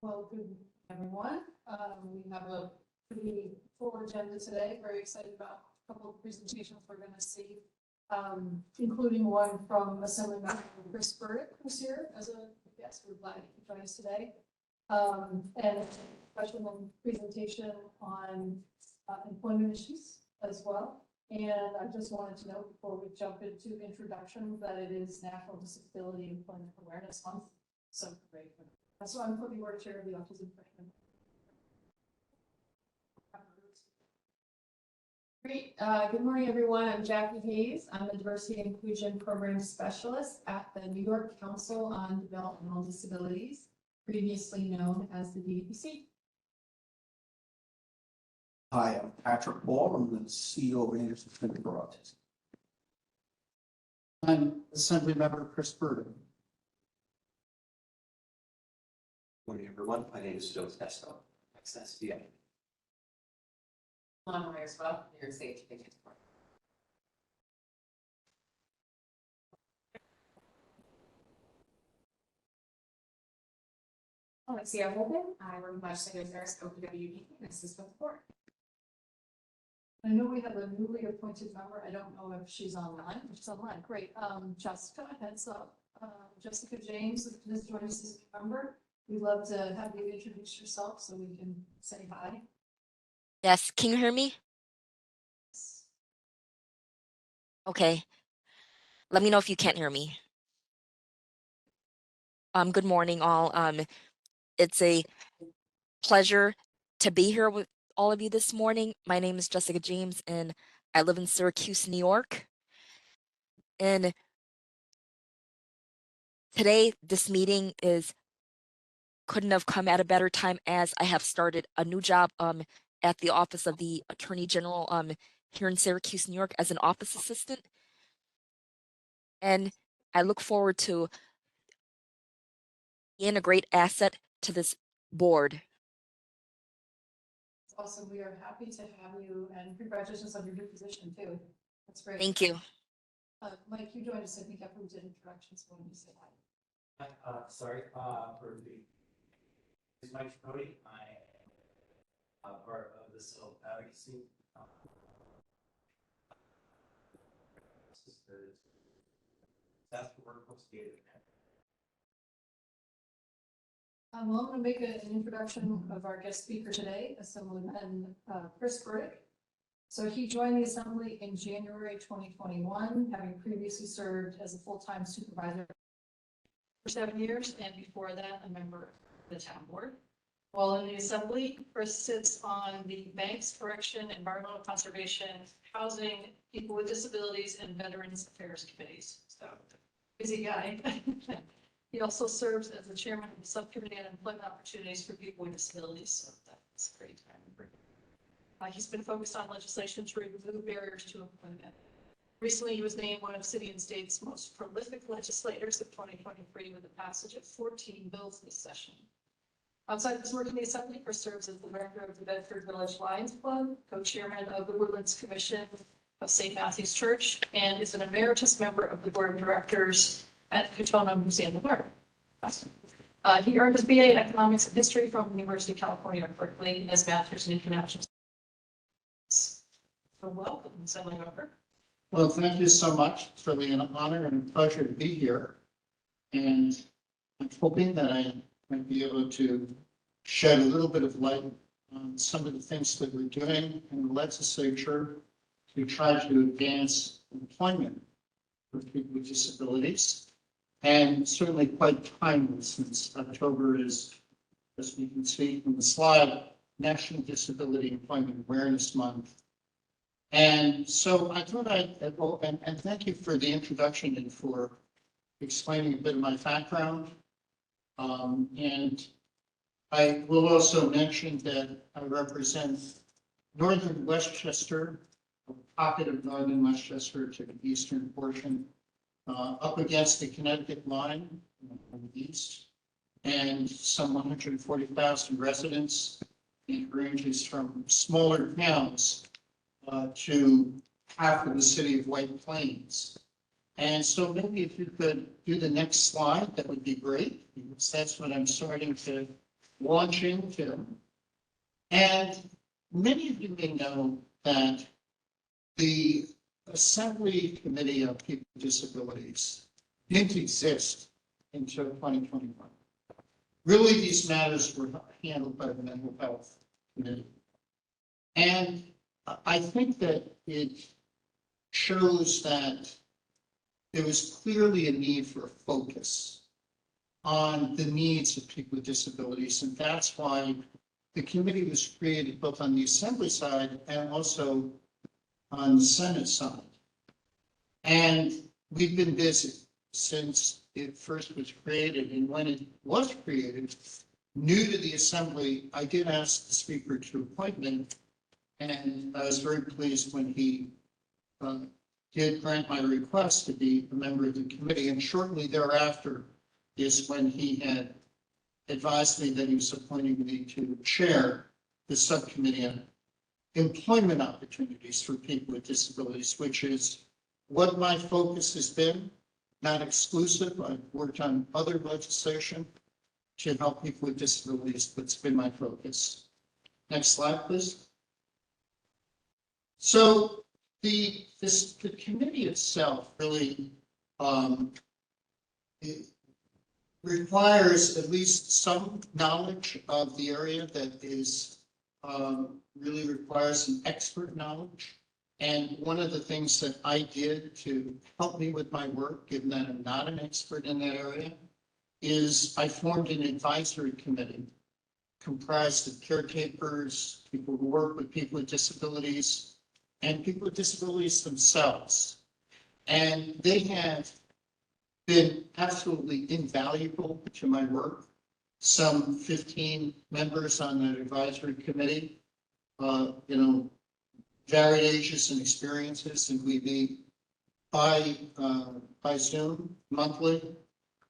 Well, good everyone. We have a pretty full agenda today. Very excited about a couple of presentations we're going to see, including one from Assemblymember Chris Burdick, who's here as a guest. We're glad you could join us today. And a special presentation on employment issues as well. And I just wanted to note before we jump into introductions that it is National Disability Employment Awareness Month. So great. So I'm putting word chair of the Autism Freshman. Great. Good morning, everyone. I'm Jackie Hayes. I'm the Diversity and Inclusion Program Specialist at the New York Council on Developmental Disabilities, previously known as the DDPC. Hi, I'm Patrick Ball. I'm the CEO of Anderson Center for Autism. I'm Assemblymember Chris Burdick. Good morning, everyone. My name is Tedesco, SED. I'm Meyers-Ruff, New York State Education. Alexia Holden, I work with legislative affairs at OPWD and assist with the board. I know we have a newly appointed member. I don't know if she's online. She's online. Great. Jessica, heads up. Jessica James is joining us as a member. We'd love to have you introduce yourself so we can say hi. Yes, can you hear me? Okay. Let me know if you can't hear me. Good morning, all. It's a pleasure to be here with all of you this morning. My name is Jessica James, and I live in Syracuse, New York. And today, this meeting couldn't have come at a better time, as I have started a new job at the Office of the Attorney General here in Syracuse, New York, as an office assistant. And I look forward to being a great asset to this board. Awesome. We are happy to have you, and congratulations on your new position too. That's great. Thank you. Mike, you joined us, I think, after we did introductions. Why don't you say hi? Sorry, for the is Mike Cody. I am part of the Self-Advocacy. That's the workforce data. Well, I'm going to make an introduction of our guest speaker today, Assemblyman Chris Burdick. So he joined the Assembly in January 2021, having previously served as a full-time supervisor for 7 years, and before that, a member of the town board. While in the Assembly, Chris sits on the Banks, Correction, Environmental Conservation, Housing, People with Disabilities, and Veterans Affairs Committees. So, busy guy. He also serves as the chairman of the Subcommittee on Employment Opportunities for People with Disabilities. So that's a great time. He's been focused on legislation to remove barriers to employment. Recently, he was named one of City and State's most prolific legislators of 2023 with the passage of 14 bills this session. Outside of his work in the Assembly, Chris serves as the director of the Bedford Village Lions Club, co-chairman of the Woodlands Commission of St. Matthew's Church, and is an emeritus member of the board of directors at the Katona Museum of Art. He earned his BA in Economics and History from the University of California at Berkeley and his master's in International Studies. So welcome, Assemblymember. Well, thank you so much. It's really an honor and a pleasure to be here. And I'm hoping that I might be able to shed a little bit of light on some of the things that we're doing in the legislature to try to advance employment for people with disabilities. And certainly quite timely, since October is, as we can see from the slide, National Disability Employment Awareness Month. And so I thought and thank you for the introduction and for explaining a bit of my background. And I will also mention that I represent Northern Westchester, a pocket of Northern Westchester to the eastern portion, up against the Connecticut line on the east, and some 140,000 residents. It ranges from smaller towns to half of the city of White Plains. And so maybe if you could do the next slide, that would be great, because that's what I'm starting to launch into. And many of you may know that the Assembly Committee of People with Disabilities didn't exist until 2021. Really, these matters were handled by the Mental Health Committee. And I think that it shows that there was clearly a need for a focus on the needs of people with disabilities. And that's why the committee was created both on the Assembly side and also on the Senate side. And we've been busy since it first was created. And when it was created, new to the Assembly, I did ask the Speaker to appoint me. And I was very pleased when he did grant my request to be a member of the committee. And shortly thereafter is when he had advised me that he was appointing me to chair the subcommittee on employment opportunities for people with disabilities, which is what my focus has been, not exclusive. I've worked on other legislation to help people with disabilities, but it's been my focus. Next slide, please. So the committee itself really it requires at least some knowledge of the area that is really requires some expert knowledge. And one of the things that I did to help me with my work, given that I'm not an expert in that area, is I formed an advisory committee comprised of caretakers, people who work with people with disabilities, and people with disabilities themselves. And they have been absolutely invaluable to my work. Some 15 members on that advisory committee, varied ages and experiences, and we meet by Zoom monthly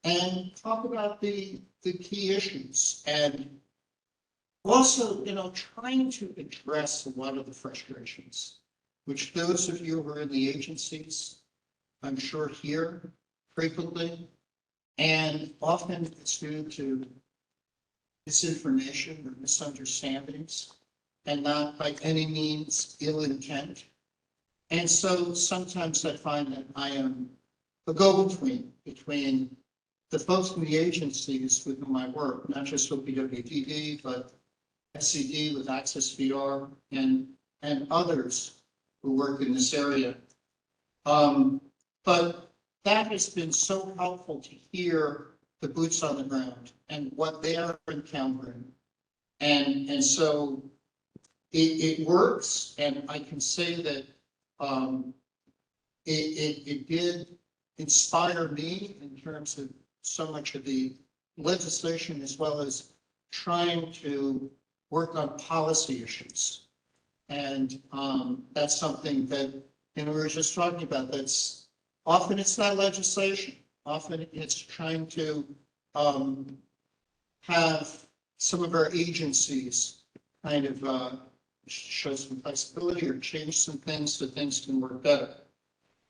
and talk about the key issues, and also, trying to address a lot of the frustrations, which those of you who are in the agencies, I'm sure, hear frequently, and often it's due to misinformation or misunderstandings, and not by any means ill intent. And so sometimes I find that I am a go-between between the folks in the agencies with whom I work, not just OPWDD, but SED with ACCESS-VR and others who work in this area. But that has been so helpful to hear the boots on the ground and what they are encountering. And so it works, and I can say that it did inspire me in terms of so much of the legislation, as well as trying to work on policy issues. And that's something that, we were just talking about, that's often it's not legislation. Often it's trying to have some of our agencies kind of show some flexibility or change some things so things can work better.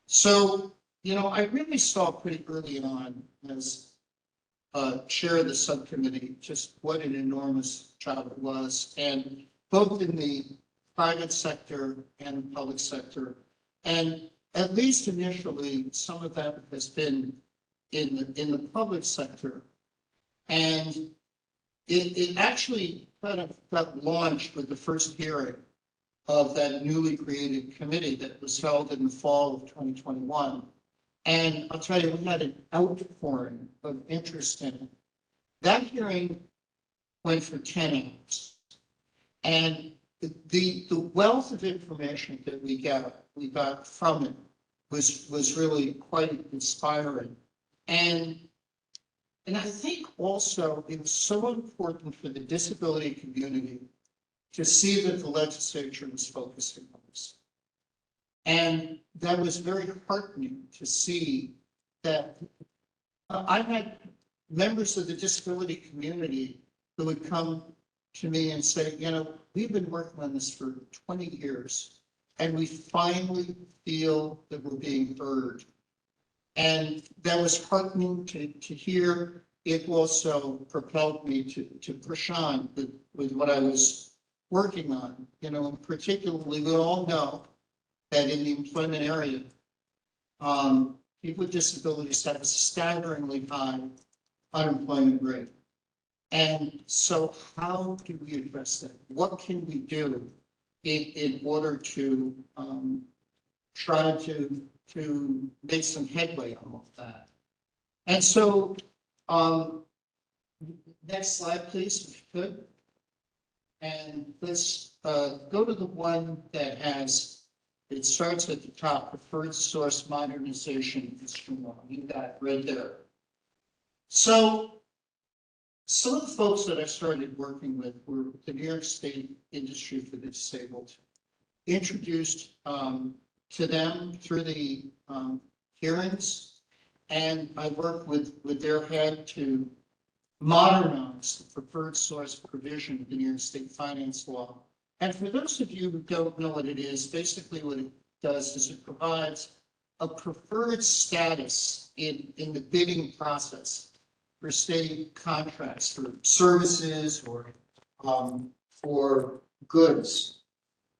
So, I really saw pretty early on as chair of the subcommittee just what an enormous job it was, and both in the private sector and the public sector. And at least initially, some of that has been in the public sector. And it actually kind of got launched with the first hearing of that newly created committee that was held in the fall of 2021. And I'll tell you, we had an outpouring of interest in it. That hearing went for 10 hours. And the wealth of information that we got from it was really quite inspiring. And I think also it was so important for the disability community to see that the legislature was focusing on this. And that was very heartening to see that I had members of the disability community who would come to me and say, we've been working on this for 20 years, and we finally feel that we're being heard. And that was heartening to hear it also propelled me to push on with what I was working on. You know, particularly, we all know that in the employment area, people with disabilities have a staggeringly high unemployment rate. And so how do we address that? What can we do in order to try to make some headway on all of that? And so, next slide, please, if you could. And let's go to the one that has, it starts at the top, preferred source modernization. You got it right there. So some of the folks that I started working with were the New York State Industry for the Disabled, introduced to them through the hearings, and I worked with their head to modernize the preferred source provision of the New York State finance law. And for those of you who don't know what it is, basically what it does is it provides a preferred status in the bidding process for state contracts for services or for goods.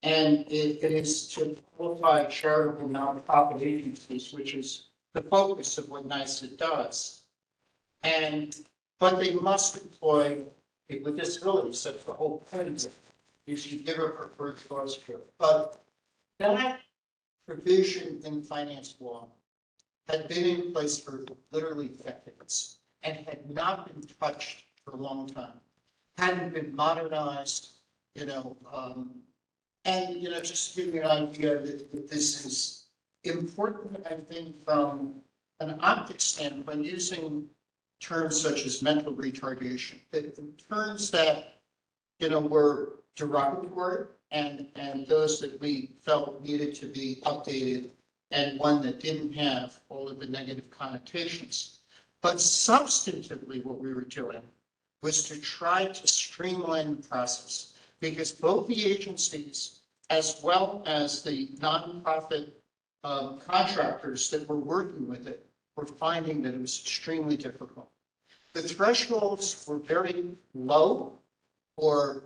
And it is to qualify charitable nonprofit agencies, which is the focus of what NYSED does. But they must employ people with disabilities. That's the whole point of it. You should give a preferred source for it. But that provision in finance law had been in place for literally decades and had not been touched for a long time, hadn't been modernized, and, just to give you an idea that this is important, I think, from an optics standpoint, using terms such as mental retardation, that terms that, were derogatory and those that we felt needed to be updated, and one that didn't have all of the negative connotations. But substantively, what we were doing was to try to streamline the process, because both the agencies as well as the nonprofit contractors that were working with it were finding that it was extremely difficult. The thresholds were very low for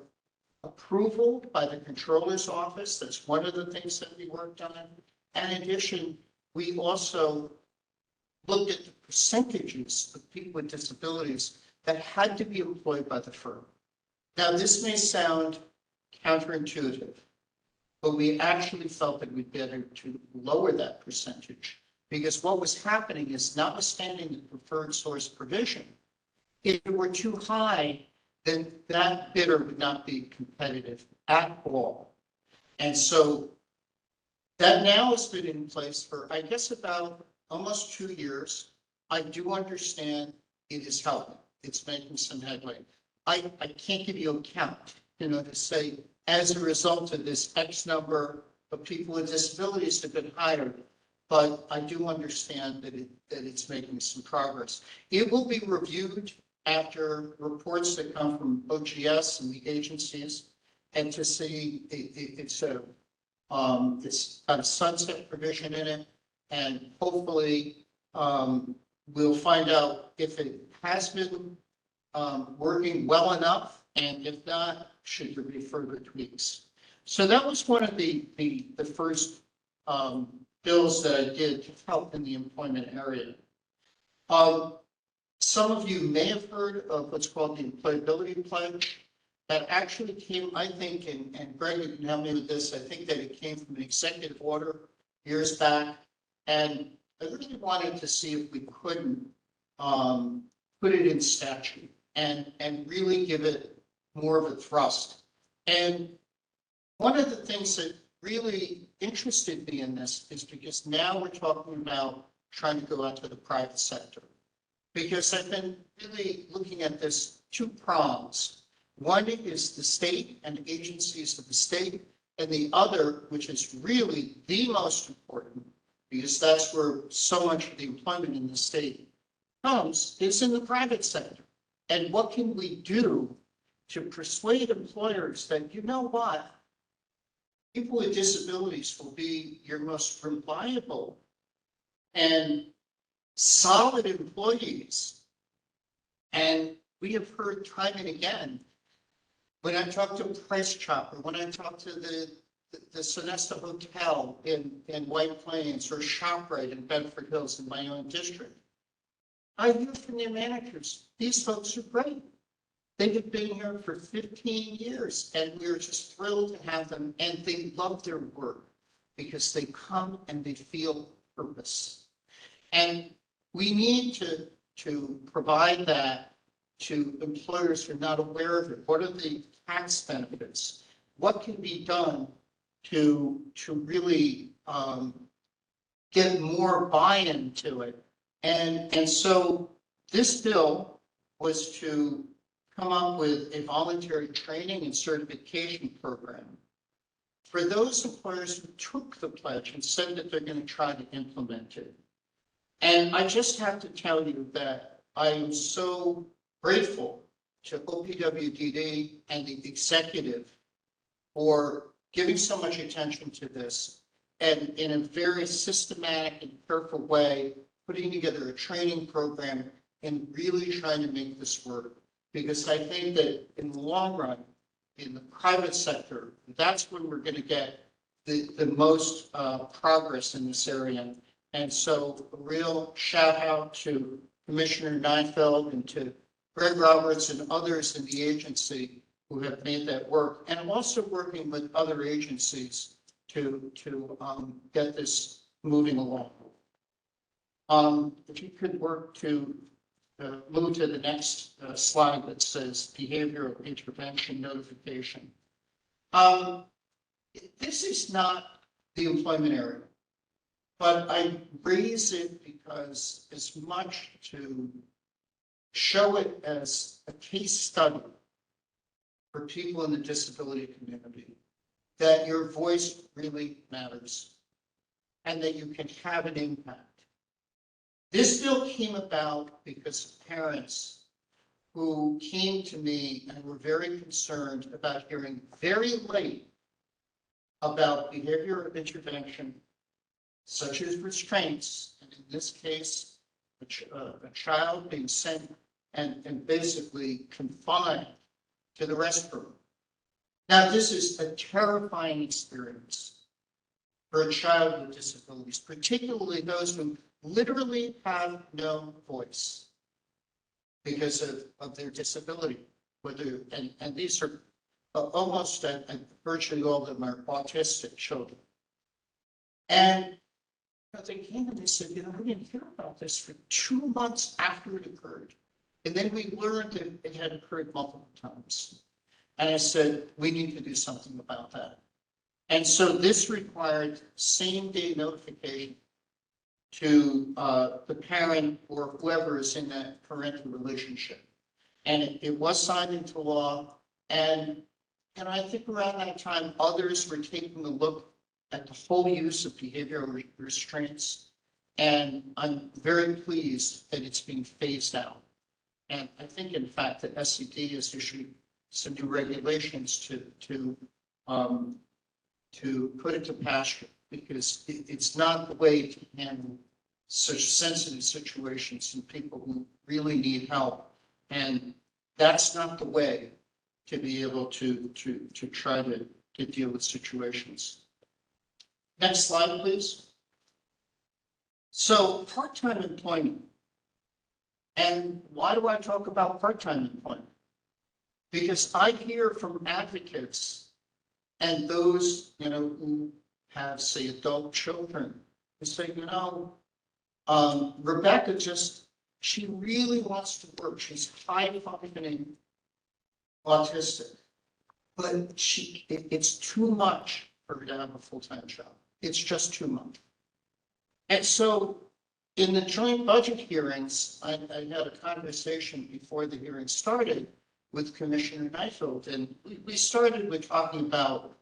approval by the controller's office. That's one of the things that we worked on. And in addition, we also looked at the percentages of people with disabilities that had to be employed by the firm. Now, this may sound counterintuitive, but we actually felt that we'd better to lower that percentage, because what was happening is, notwithstanding the preferred source provision, if it were too high, then that bidder would not be competitive at all. And so that now has been in place for, I guess, about almost 2 years. I do understand it is helping. It's making some headway. I can't give you a count, to say, as a result of this X number of people with disabilities have been hired, but I do understand that it's making some progress. It will be reviewed after reports that come from OGS and the agencies, and to see it's got a sunset provision in it, and hopefully we'll find out if it has been working well enough, and if not, should there be further tweaks. So that was one of the first bills that I did to help in the employment area. Some of you may have heard of what's called the Employability Pledge. That actually came, I think, and Greg, you can help me with this, I think that it came from an executive order years back. And I really wanted to see if we couldn't put it in statute and really give it more of a thrust. And one of the things that really interested me in this is because now we're talking about trying to go out to the private sector. Because I've been really looking at this 2 prongs. One is the state and agencies of the state, and the other, which is really the most important, because that's where so much of the employment in the state comes, is in the private sector. And what can we do to persuade employers that, you know what, people with disabilities will be your most reliable and solid employees, And we have heard time and again, when I talk to Price Chopper, when I talk to the Sonesta Hotel in White Plains or ShopRite in Bedford Hills in my own district, I hear from their managers, these folks are great. They have been here for 15 years and we're just thrilled to have them, and they love their work because they come and they feel purpose. And we need to provide that to employers who are not aware of it. What are the tax benefits? What can be done to really get more buy-in to it? And so this bill was to come up with a voluntary training and certification program for those employers who took the pledge and said that they're going to try to implement it. And I just have to tell you that I am so grateful to OPWDD and the executive for giving so much attention to this and in a very systematic and careful way, putting together a training program and really trying to make this work. Because I think that in the long run, in the private sector, that's when we're going to get the most progress in this area. And so a real shout out to Commissioner Neifeld and to Greg Roberts and others in the agency who have made that work. And I'm also working with other agencies to get this moving along. If you could work to move to the next slide that says behavioral intervention notification. This is not the employment area, but I raise it because as much to show it as a case study for people in the disability community, that your voice really matters and that you can have an impact. This bill came about because of parents who came to me and were very concerned about hearing very late about behavioral intervention, such as restraints, and in this case, a child being sent and basically confined to the restroom. Now, this is a terrifying experience for a child with disabilities, particularly those who literally have no voice because of their disability. And these are almost, virtually all of them are autistic children. And they came and they said, I didn't hear about this for 2 months after it occurred. And then we learned that it had occurred multiple times. And I said, we need to do something about that. And so this required same-day notification to the parent or whoever is in that parental relationship. And it was signed into law. And I think around that time, others were taking a look at the whole use of behavioral restraints. And I'm very pleased that it's being phased out. And I think, in fact, that SED has issued some new regulations to put it to pasture, because it's not the way to handle such sensitive situations and people who really need help. And that's not the way to be able to try to deal with situations. Next slide, please. So part-time employment. And why do I talk about part-time employment? Because I hear from advocates and those, who have, say, adult children, who say, Rebecca she really wants to work. She's high-functioning autistic, but it's too much for her to have a full-time job. It's just too much. And so in the joint budget hearings, I had a conversation before the hearing started with Commissioner Neifeld, and we started with talking about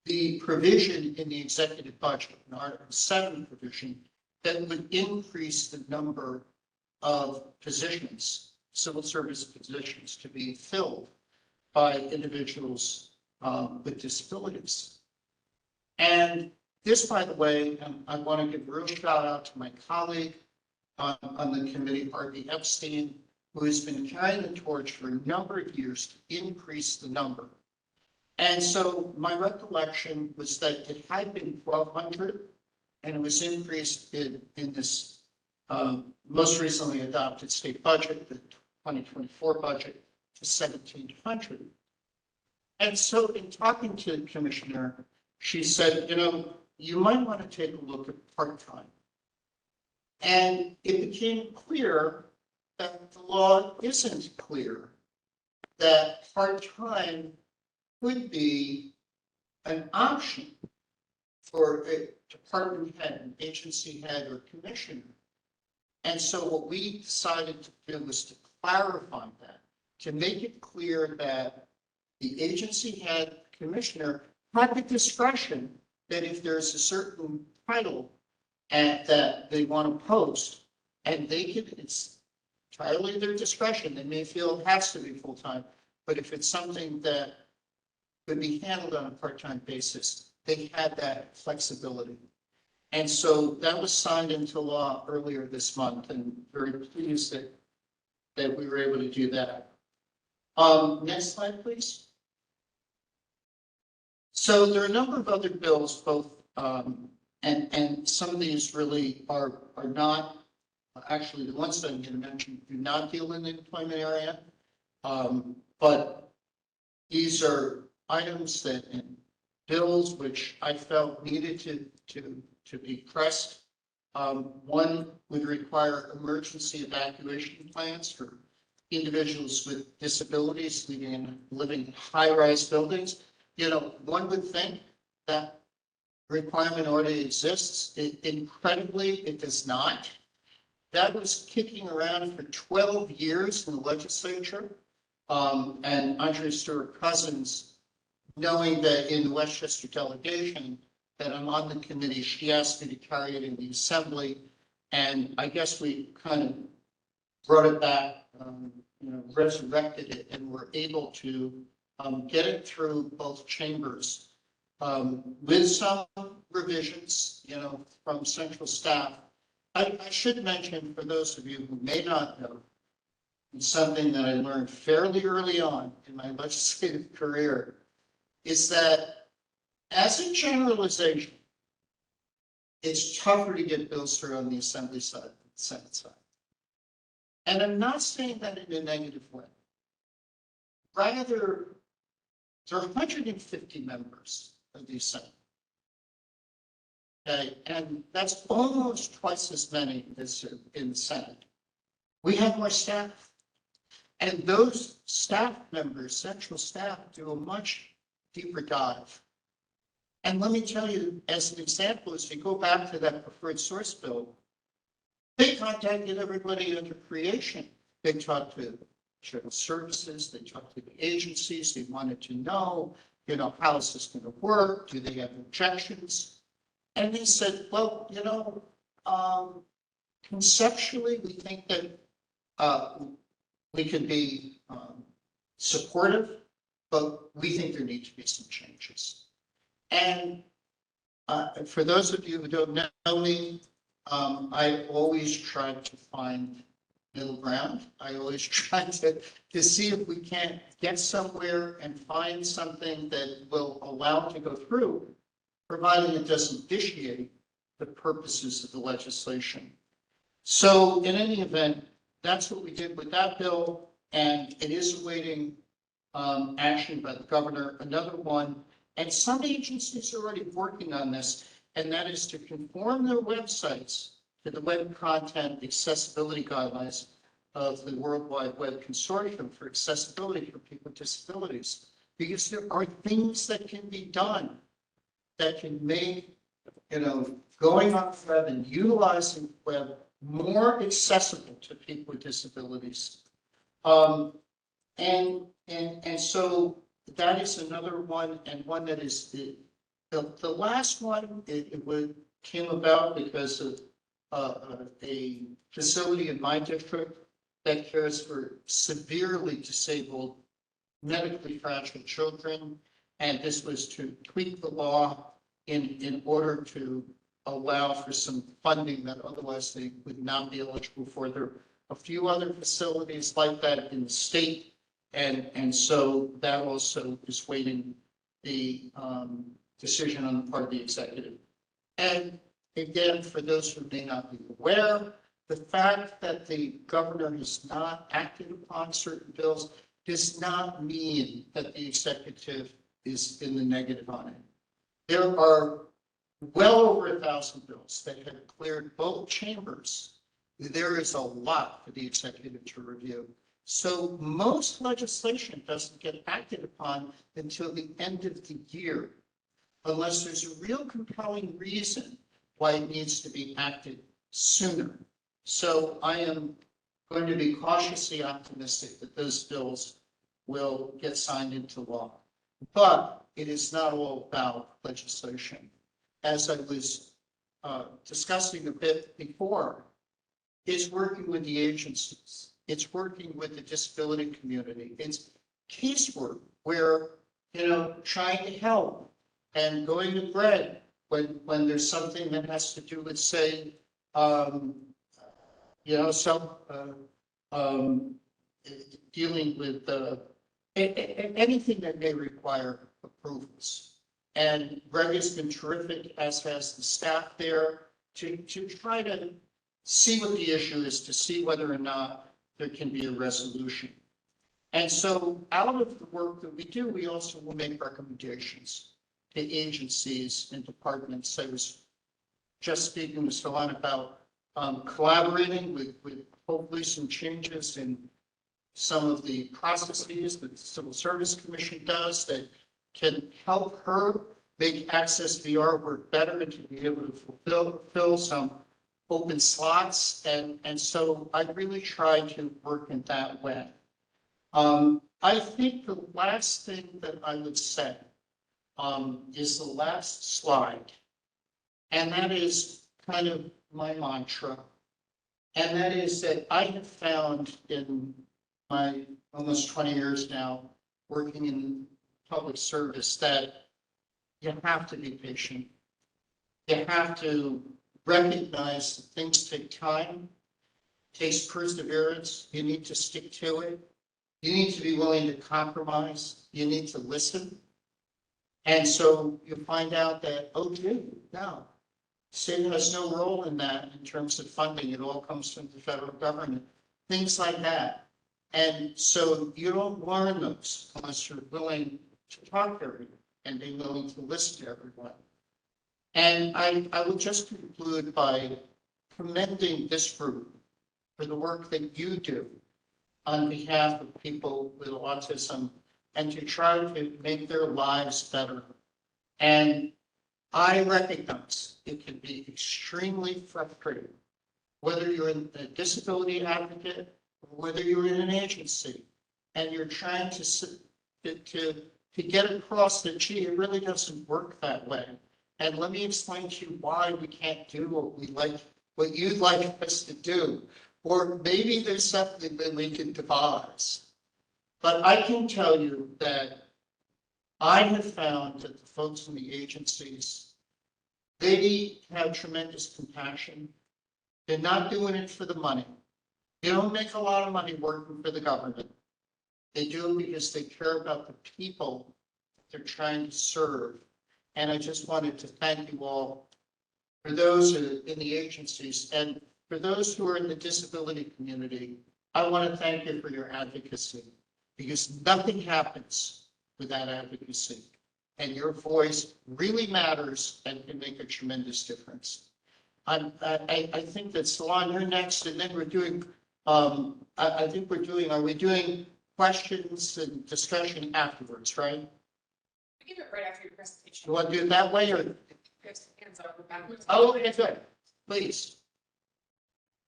the provision in the executive budget, an Article 7 provision, that would increase the number of positions, civil service positions, to be filled by individuals with disabilities. And this, by the way, I want to give a real shout out to my colleague, on the committee, Harvey Epstein, who has been carrying the torch for a number of years to increase the number. And so my recollection was that it had been 1,200, and it was increased in this most recently adopted state budget, the 2024 budget, to 1,700. And so in talking to the commissioner, she said, you know, you might want to take a look at part-time. And it became clear that the law isn't clear, that part-time could be an option for a department head, an agency head, or commissioner. And so what we decided to do was to clarify that, to make it clear that the agency head, commissioner, had the discretion that if there's a certain title and that they want to post, and they could, it's entirely their discretion. They may feel it has to be full-time, but if it's something that could be handled on a part-time basis, they had that flexibility. And so that was signed into law earlier this month, and very pleased that we were able to do that. Next slide, please. So there are a number of other bills, both, and some of these really are not, actually the ones that I'm going to mention do not deal in the employment area, but these are items that, and bills which I felt needed to be pressed. One would require emergency evacuation plans for individuals with disabilities living in high-rise buildings. You know, one would think that requirement already exists. Incredibly, it does not. That was kicking around for 12 years in the legislature. And Andrea Stewart-Cousins, knowing that in the Westchester delegation that I'm on the committee, she asked me to carry it in the assembly. And I guess we kind of brought it back, resurrected it, and were able to get it through both chambers with some revisions, from central staff. I should mention, for those of you who may not know, something that I learned fairly early on in my legislative career is that, as a generalization, it's tougher to get bills through on the assembly side than the Senate side. And I'm not saying that in a negative way. Rather, there are 150 members of the Senate. Okay, and that's almost twice as many as in the Senate. We have more staff. And those staff members, central staff, do a much deeper dive. And let me tell you, as an example, as we go back to that preferred source bill, they contacted everybody under creation. They talked to General Services, they talked to the agencies, they wanted to know, how is this going to work? Do they have objections? And they said, well, conceptually, we think that we can be supportive, but we think there need to be some changes. And for those of you who don't know me, I always try to find middle ground. I always try to see if we can't get somewhere and find something that will allow it to go through, providing it doesn't vitiate the purposes of the legislation. So in any event, that's what we did with that bill, and it is awaiting action by the governor. Another one, and some agencies are already working on this, and that is to conform their websites to the Web Content Accessibility Guidelines of the World Wide Web Consortium for Accessibility for People with Disabilities, because there are things that can be done that can make, going on the web and utilizing the web more accessible to people with disabilities. And so that is another one, and one that is the last one. It came about because of a facility in my district that cares for severely disabled, medically fragile children, and this was to tweak the law in order to allow for some funding that otherwise they would not be eligible for. There are a few other facilities like that in the state, and so that also is waiting the decision on the part of the executive. And again, for those who may not be aware, the fact that the governor has not acted upon certain bills does not mean that the executive is in the negative on it. There are well over 1,000 bills that have cleared both chambers. There is a lot for the executive to review. So most legislation doesn't get acted upon until the end of the year, unless there's a real compelling reason why it needs to be acted sooner. So I am going to be cautiously optimistic that those bills will get signed into law. But it is not all about legislation. As I was discussing a bit before, is working with the agencies. It's working with the disability community. It's casework where, trying to help and going to Greg when there's something that has to do with, say, dealing with anything that may require approvals. And Greg has been terrific, as has the staff there, to try to see what the issue is, to see whether or not there can be a resolution. And so out of the work that we do, we also will make recommendations to agencies and departments. I was just speaking with Ceylane about collaborating with hopefully some changes in some of the processes that the Civil Service Commission does that can help her make ACCESS-VR work better and to be able to fill some open slots. And so I really try to work in that way. I think the last thing that I would say is the last slide. And that is kind of my mantra. And that is that I have found in my almost 20 years now working in public service that you have to be patient. You have to recognize that things take time, takes perseverance. You need to stick to it. You need to be willing to compromise. You need to listen. And so you find out that, oh, gee, no, state has no role in that in terms of funding. It all comes from the federal government, things like that. And so you don't learn those unless you're willing to talk to everyone and be willing to listen to everyone. And I would just conclude by commending this group for the work that you do on behalf of people with autism and to try to make their lives better. And I recognize it can be extremely frustrating, whether you're a disability advocate or whether you're in an agency and you're trying to get across that, gee, it really doesn't work that way. And let me explain to you why we can't do what you'd like us to do. Or maybe there's something that we can devise. But I can tell you that I have found that the folks in the agencies, they have tremendous compassion. They're not doing it for the money. They don't make a lot of money working for the government. They do it because they care about the people they're trying to serve. And I just wanted to thank you all for those who are in the agencies and for those who are in the disability community. I want to thank you for your advocacy because nothing happens without advocacy. And your voice really matters and can make a tremendous difference. I think that Ceylane, you're next, and then we're doing, I think we're doing, are we doing questions and discussion afterwards, right? We can do it right after your presentation. You want to do it that way or? There's hands up backwards. Oh, okay, good. Please.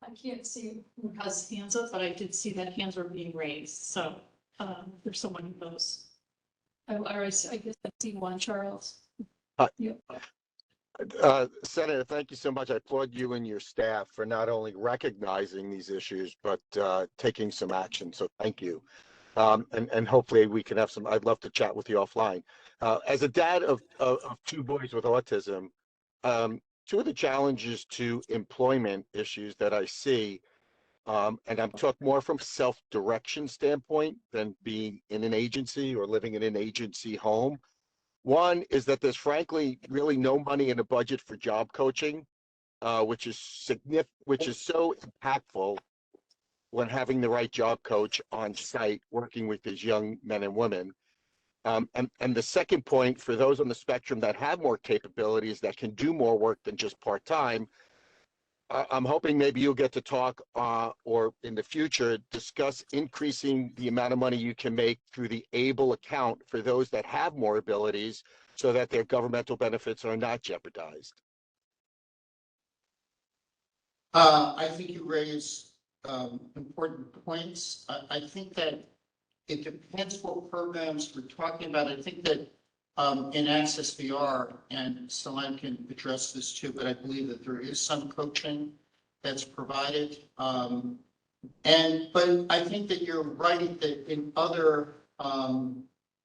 I can't see who has hands up, but I did see that hands were being raised, so there's someone who knows. I guess I see one, Charles. Senator, thank you so much. I applaud you and your staff for not only recognizing these issues, but taking some action. So thank you. And hopefully we can have some, I'd love to chat with you offline. As a dad of two boys with autism, two of the challenges to employment issues that I see, and I'm talking more from self-direction standpoint than being in an agency or living in an agency home. One is that there's frankly really no money in the budget for job coaching, which is so impactful when having the right job coach on site working with these young men and women. And the second point, for those on the spectrum that have more capabilities, that can do more work than just part-time, I'm hoping maybe you'll get to talk or in the future discuss increasing the amount of money you can make through the ABLE account for those that have more abilities so that their governmental benefits are not jeopardized. I think you raise important points. I think that it depends what programs we're talking about. I think that in ACCESS-VR, and Ceylane can address this too, but I believe that there is some coaching that's provided. But I think that you're right that in other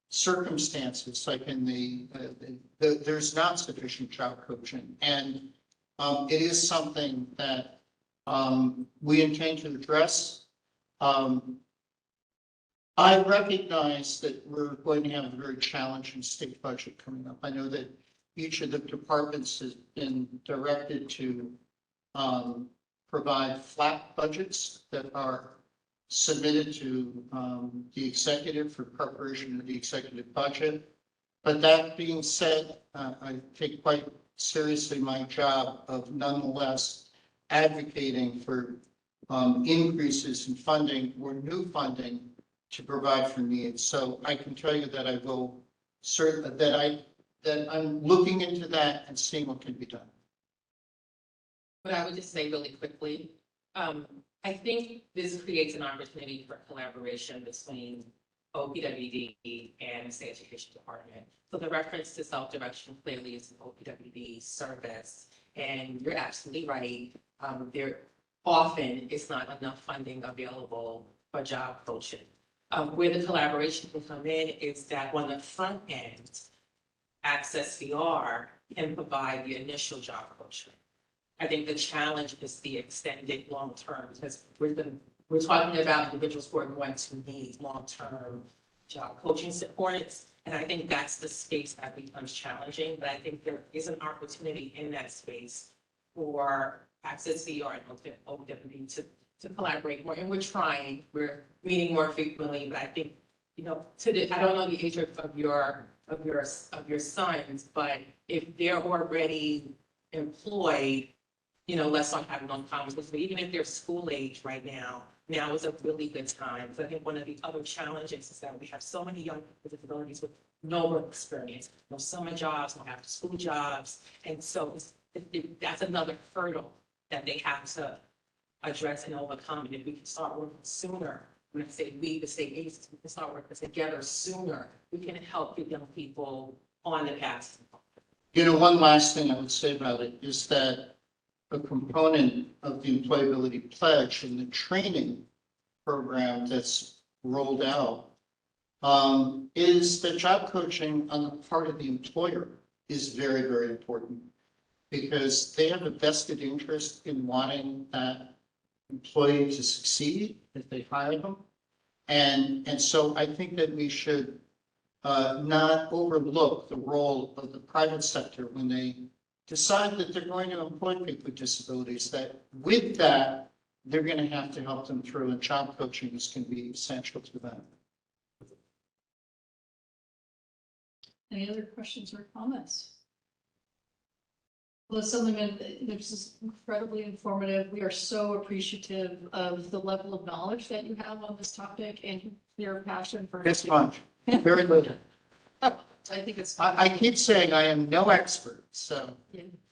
circumstances, like in there's not sufficient job coaching, and it is something that we intend to address. I recognize that we're going to have a very challenging state budget coming up. I know that each of the departments has been directed to provide flat budgets that are submitted to the executive for preparation of the executive budget. But that being said, I take quite seriously my job of nonetheless advocating for increases in funding or new funding to provide for needs. So I can tell you that I will that I'm looking into that and seeing what can be done. But I would just say really quickly, I think this creates an opportunity for collaboration between OPWD and the State Education Department. So the reference to self-direction clearly is an OPWD service, and you're absolutely right. There often is not enough funding available for job coaching. Where the collaboration can come in is that on the front end, ACCESS-VR can provide the initial job coaching. I think the challenge is the extended long-term, because we're talking about individuals who are going to need long-term job coaching supports. And I think that's the space that becomes challenging, but I think there is an opportunity in that space for ACCESS-VR and OPWD to collaborate more, and we're meeting more frequently, but I think, I don't know the age of your sons, but if they're already employed, let's not have no problems with it. Even if they're school age right now is a really good time. So I think one of the other challenges is that we have so many young people with disabilities with no work experience, no summer jobs, no after school jobs. And so that's another hurdle that they have to address and overcome. And if we can start working sooner, when I say we, the state agencies, we can start working together sooner, we can help get young people on the path. One last thing I would say about it is that a component of the employability pledge and the training program that's rolled out is that job coaching on the part of the employer is very, very important, because they have a vested interest in wanting that employee to succeed if they hire them. And so I think that we should not overlook the role of the private sector when they decide that they're going to employ people with disabilities, that with that, they're going to have to help them through, and job coaching is going to be essential to that. Any other questions or comments? Well, Assemblyman, this is incredibly informative. We are so appreciative of the level of knowledge that you have on this topic and your passion for. It's much, very little. I think it's. I keep saying I am no expert, so.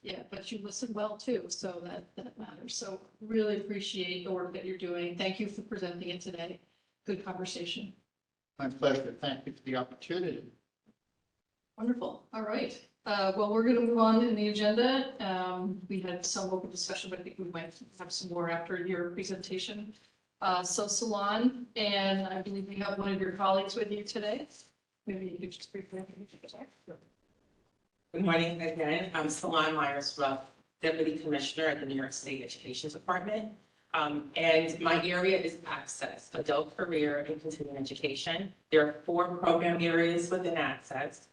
Yeah, but you listen well too, so that matters. So really appreciate the work that you're doing. Thank you for presenting it today. Good conversation. My pleasure. Thank you for the opportunity. Wonderful. All right. Well, we're going to move on in the agenda. We had some local discussion, but I think we might have some more after your presentation. So Ceylane, and I believe we have one of your colleagues with you today. Maybe you could just briefly introduce yourself. Good morning again. I'm Ceylane Meyers-Ruff, Deputy Commissioner at the New York State Education Department. And my area is ACCESS, Adult Career and Continuing Education. There are 4 program areas within ACCESS.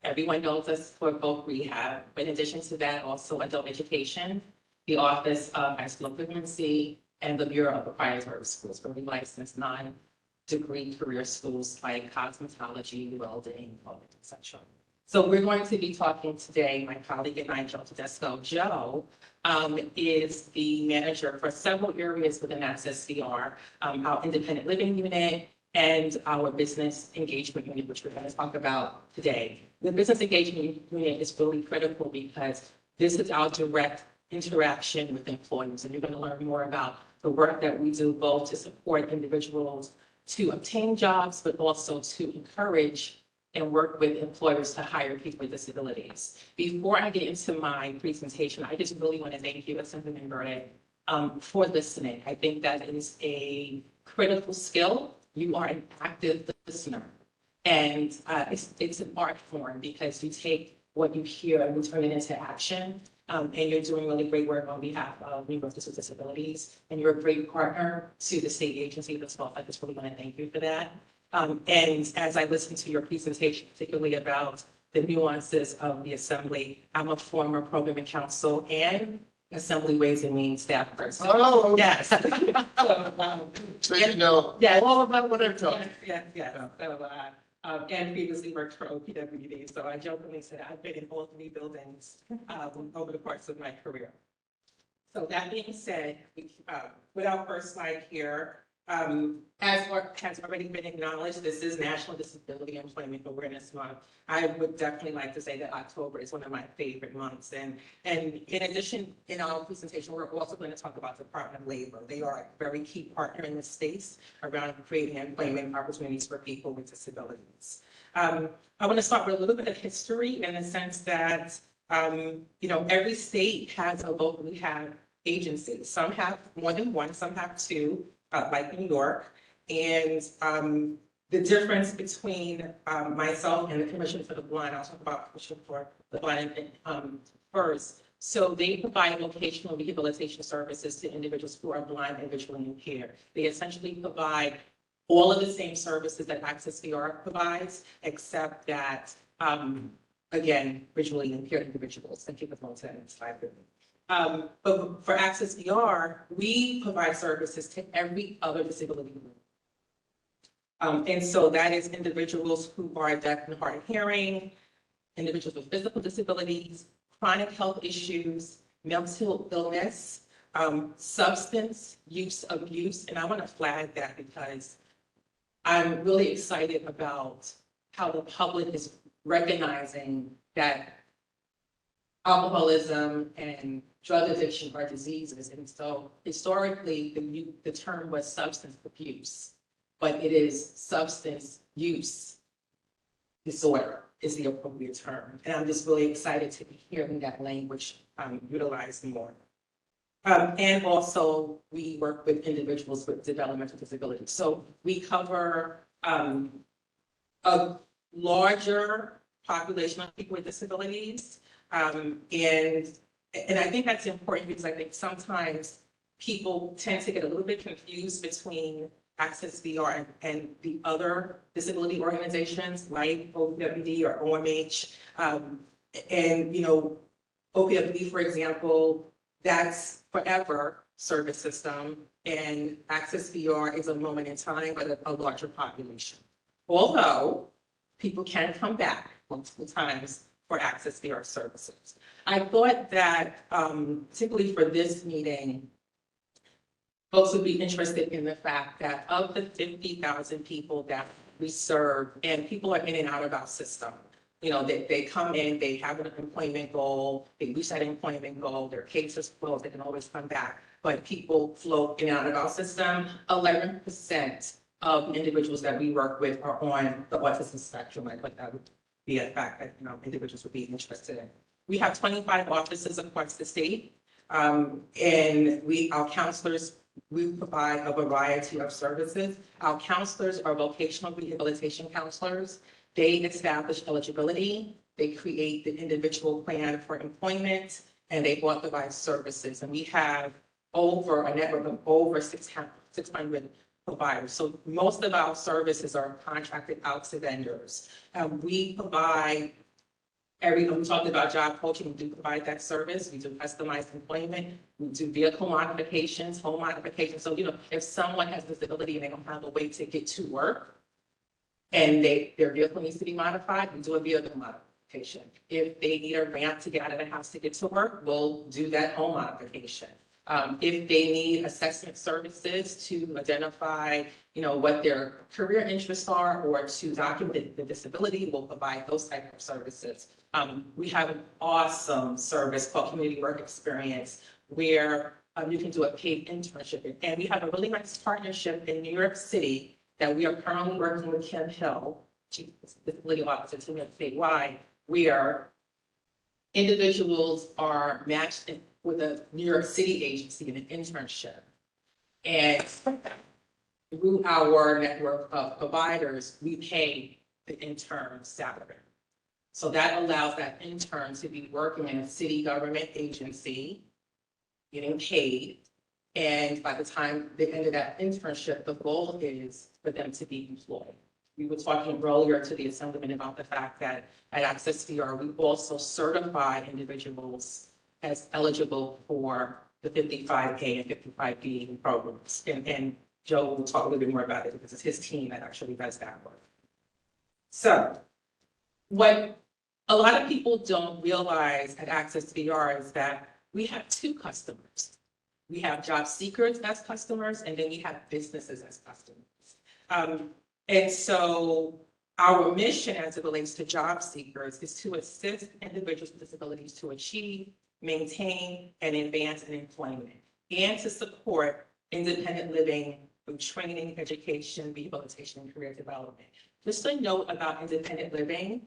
Everyone knows us for both rehab, but in addition to that, also adult education, the Office of High School Equivalency, and the Bureau of Proprietary Schools, where we license non-degree career schools like cosmetology, welding, etc. So we're going to be talking today, my colleague and I, Joe Tedesco. Joe is the manager for several areas within ACCESS-VR, our independent living unit and our business engagement unit, which we're going to talk about today. The business engagement unit is really critical because this is our direct interaction with employers, and you're going to learn more about the work that we do both to support individuals to obtain jobs, but also to encourage and work with employers to hire people with disabilities. Before I get into my presentation, I just really want to thank you, Assemblymember Burdick, for listening. I think that is a critical skill. You are an active listener. And it's an art form because you take what you hear and you turn it into action. And you're doing really great work on behalf of New York with Disabilities. And you're a great partner to the state agency as well. I just really want to thank you for that. And as I listen to your presentation, particularly about the nuances of the Assembly, I'm a former programming council and Assembly Ways and Means staff person. Oh, yes. So you know yes. all about what I'm talking. Yes. So, and previously worked for OPWD. So I jokingly said I've been in all 3 buildings over the course of my career. So that being said, with our first slide here, as has already been acknowledged, this is National Disability Employment Awareness Month. I would definitely like to say that October is one of my favorite months. And in addition, in our presentation, we're also going to talk about the Department of Labor. They are a very key partner in this space around creating employment opportunities for people with disabilities. I want to start with a little bit of history in the sense that, every state has a local rehab agency. Some have more than one, some have 2. Like New York, and the difference between myself and the Commission for the Blind, I'll talk about Commission for the Blind first. So they provide vocational rehabilitation services to individuals who are blind and visually impaired. They essentially provide all of the same services that ACCESS-VR provides, except that, again, visually impaired individuals. Thank you for going to the next slide with me. But for ACCESS-VR, we provide services to every other disability group. And so that is individuals who are deaf and hard of hearing, individuals with physical disabilities, chronic health issues, mental illness, substance use abuse. And I want to flag that because I'm really excited about how the public is recognizing that alcoholism and drug addiction are diseases. And so historically, the term was substance abuse, but it is substance use disorder is the appropriate term. And I'm just really excited to be hearing that language utilized more. And also, we work with individuals with developmental disabilities. So we cover a larger population of people with disabilities. And I think that's important because I think sometimes people tend to get a little bit confused between ACCESS-VR and the other disability organizations like OPWD or OMH. And, OPWD, for example, that's forever service system, and ACCESS-VR is a moment in time, but a larger population. Although people can come back multiple times for ACCESS-VR services. I thought that, particularly for this meeting, folks would be interested in the fact that of the 50,000 people that we serve, and people are in and out of our system. They come in, they have an employment goal, they reach that employment goal, their case is closed, they can always come back. But people float in and out of our system. 11% of individuals that we work with are on the autism spectrum. I thought that would be a fact that individuals would be interested in. We have 25 offices across the state, and our counselors, we provide a variety of services. Our counselors are vocational rehabilitation counselors. They establish eligibility. They create the individual plan for employment, and they authorize services. And we have over a network of over 600 providers. So most of our services are contracted out to vendors. We provide we talked about job coaching, we do provide that service. We do customized employment. We do vehicle modifications, home modifications. So, if someone has disability and they don't have a way to get to work and their vehicle needs to be modified, we do a vehicle modification. If they need a ramp to get out of the house to get to work, we'll do that home modification. If they need assessment services to identify, what their career interests are or to document the disability, we'll provide those types of services. We have an awesome service called Community Work Experience where you can do a paid internship. And we have a really nice partnership in New York City that we are currently working with Kim Hill, Chief Disability Officer to New York statewide, where individuals are matched with a New York City agency in an internship. And through our network of providers, we pay the intern salary. So that allows that intern to be working in a city government agency, getting paid. And by the time they end of that internship, the goal is for them to be employed. We were talking earlier to the Assemblyman about the fact that at ACCESS-VR, we also certify individuals as eligible for the 55A and 55B programs. And Joe will talk a little bit more about it because it's his team that actually does that work. So what a lot of people don't realize at ACCESS-VR is that we have two customers. We have job seekers as customers, and then we have businesses as customers. And so our mission as it relates to job seekers is to assist individuals with disabilities to achieve, maintain, and advance in employment, and to support independent living through training, education, rehabilitation, and career development. Just a note about independent living,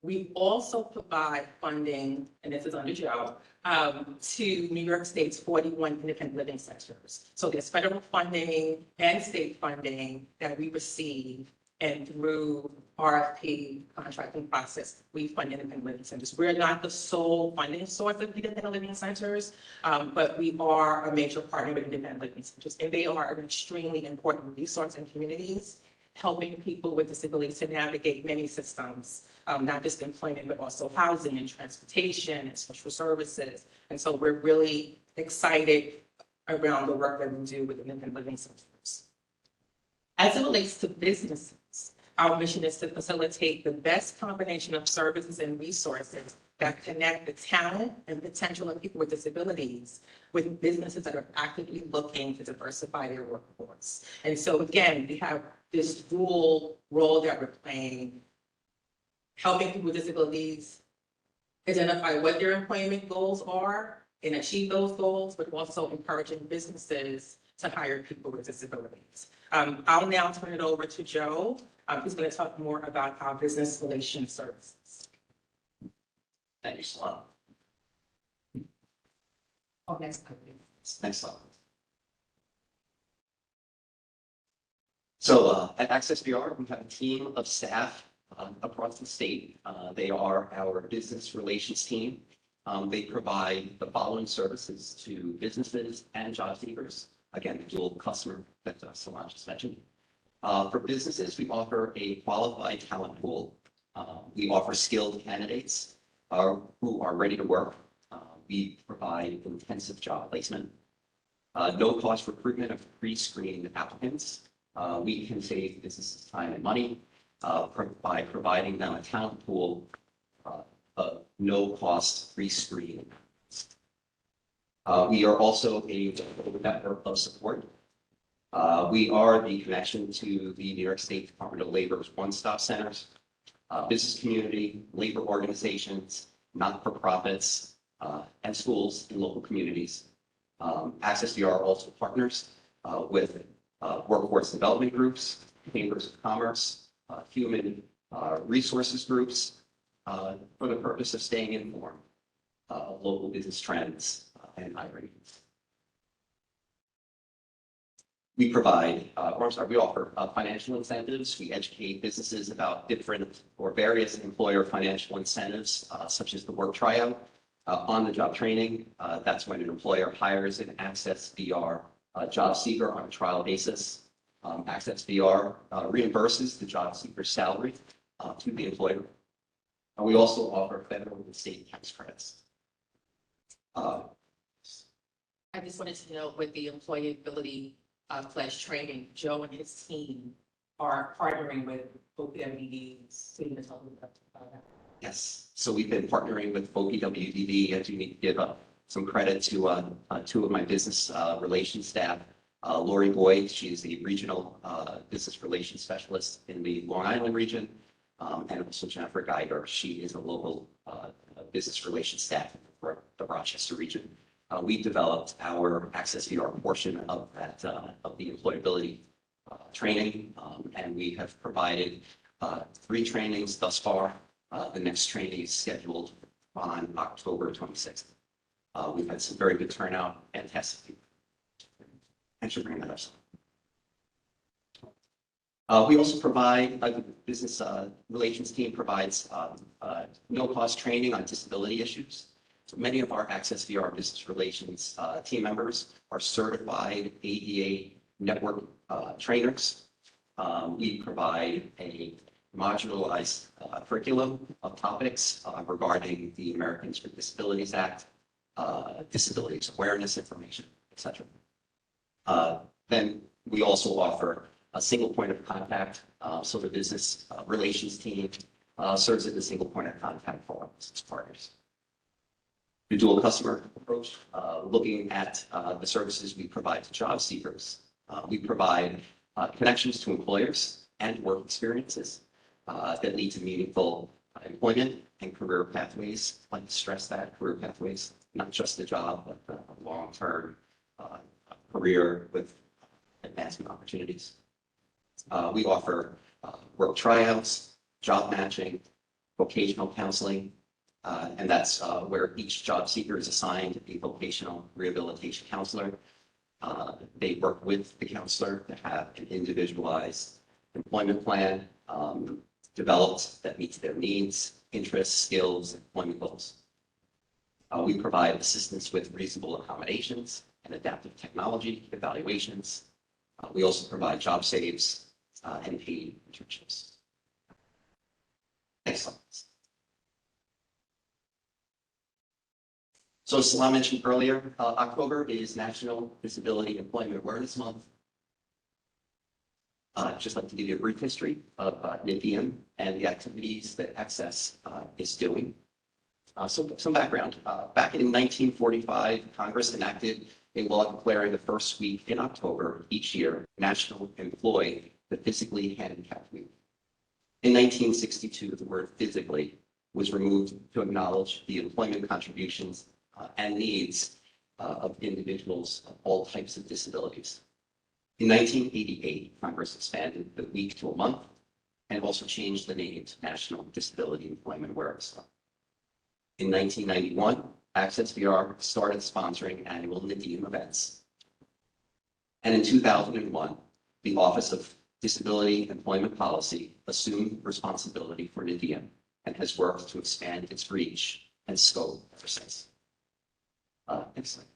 we also provide funding, and this is under Joe, to New York State's 41 independent living centers. So there's federal funding and state funding that we receive, and through RFP contracting process, we fund independent living centers. We're not the sole funding source of independent living centers, but we are a major partner with independent living centers, and they are an extremely important resource in communities, helping people with disabilities to navigate many systems, not just employment, but also housing and transportation and social services. And so we're really excited around the work that we do with independent living centers. As it relates to businesses, our mission is to facilitate the best combination of services and resources that connect the talent and potential of people with disabilities with businesses that are actively looking to diversify their workforce. And so again, we have this dual role that we're playing, helping people with disabilities identify what their employment goals are and achieve those goals, but also encouraging businesses to hire people with disabilities. I'll now turn it over to Joe, who's going to talk more about our business relations services. Thank you, Selane. Oh, next. Next slide. So at ACCESS-VR, we have a team of staff across the state. They are our business relations team. They provide the following services to businesses and job seekers. Again, the dual customer that Selane just mentioned. For businesses, we offer a qualified talent pool. We offer skilled candidates who are ready to work. We provide intensive job placement. No cost recruitment of pre-screened applicants. We can save businesses time and money by providing them a talent pool of no cost pre-screening. We are also a network of support. We are the connection to the New York State Department of Labor's one-stop centers, business community, labor organizations, not-for-profits, and schools in local communities. ACCESS-VR also partners with workforce development groups, chambers of commerce, human resources groups, for the purpose of staying informed of local business trends and hiring. We provide, we offer financial incentives. We educate businesses about different or various employer financial incentives, such as the work tryout. On-the-job training, that's when an employer hires an ACCESS-VR job seeker on a trial basis. ACCESS-VR reimburses the job seeker's salary to the employer. We also offer federal and state tax credits. I just wanted to know with the employability pledge training, Joe and his team are partnering with OPWDs. So you can tell me about that. Yes, so we've been partnering with OPWDB, and you need to give some credit to two of my business relations staff. Lori Boyd, she is the regional business relations specialist in the Long Island region, and also Jennifer Geiger. She is a local business relations staff for the Rochester region. We developed our ACCESS-VR portion of that of the employability training, and we have provided 3 trainings thus far. The next training is scheduled on October 26th. We've had some very good turnout and testing. Thanks for bringing that up. We also provide, the business relations team provides no-cost training on disability issues. So many of our ACCESS-VR business relations team members are certified ADA network trainers. We provide a modularized curriculum of topics regarding the Americans with Disabilities Act, disabilities awareness information, etc. Then we also offer a single point of contact. So the business relations team serves as a single point of contact for our business partners. The dual customer approach, looking at the services we provide to job seekers. We provide connections to employers and work experiences that lead to meaningful employment and career pathways. I'd like to stress that career pathways, not just the job, but the long-term career with advancement opportunities. We offer work tryouts, job matching, vocational counseling, and that's where each job seeker is assigned a vocational rehabilitation counselor. They work with the counselor to have an individualized employment plan developed that meets their needs, interests, skills, and employment goals. We provide assistance with reasonable accommodations and adaptive technology evaluations. We also provide job saves and paid internships. Next slide. So as Ceylane mentioned earlier, October is National Disability Employment Awareness Month. I'd just like to give you a brief history of NIDIM and the activities that ACCESS is doing. So some background. Back in 1945, Congress enacted a law declaring the first week in October each year National Employ the Physically Handicapped Week. In 1962, the word physically was removed to acknowledge the employment contributions and needs of individuals of all types of disabilities. In 1988, Congress expanded the week to a month and also changed the name to National Disability Employment Awareness Month. In 1991, ACCESS-VR started sponsoring annual NIDIM events. And in 2001, the Office of Disability Employment Policy assumed responsibility for NIDIM and has worked to expand its reach and scope ever since. Next slide.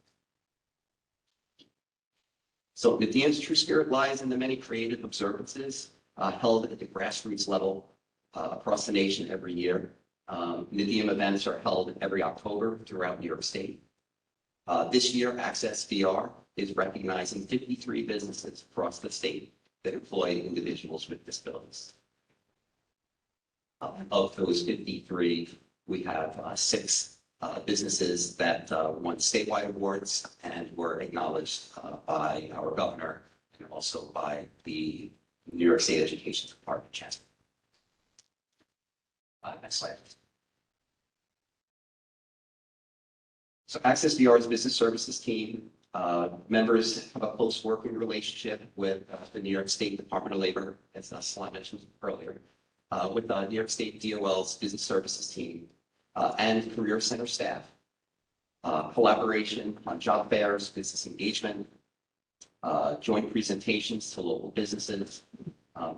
So NIDIM's true spirit lies in the many creative observances held at the grassroots level across the nation every year. NIDIM events are held every October throughout New York State. This year, ACCESS-VR is recognizing 53 businesses across the state that employ individuals with disabilities. Of those 53, we have 6 businesses that won statewide awards and were acknowledged by our governor and also by the New York State Education Department Chancellor. Next slide. So ACCESS-VR's business services team members have a close working relationship with the New York State Department of Labor, as Ceylane mentioned earlier, with the New York State DOL's business services team and Career Center staff. Collaboration on job fairs, business engagement, joint presentations to local businesses,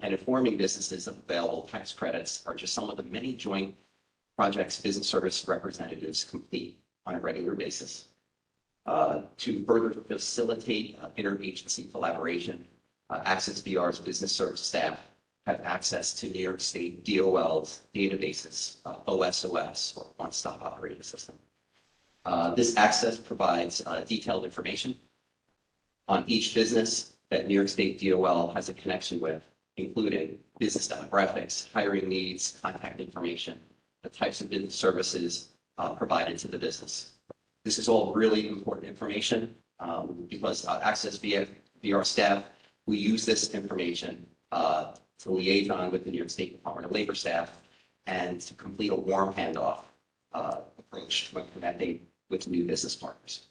and informing businesses of available tax credits are just some of the many joint projects business service representatives complete on a regular basis. To further facilitate interagency collaboration, ACCESS-VR's business service staff have access to New York State DOL's databases, OSOS, or One-Stop Operating System. This access provides detailed information on each business that New York State DOL has a connection with, including business demographics, hiring needs, contact information, the types of business services provided to the business. This is all really important information because ACCESS-VR staff, we use this information to liaison with the New York State Department of Labor staff and to complete a warm handoff approach when connecting with new business partners.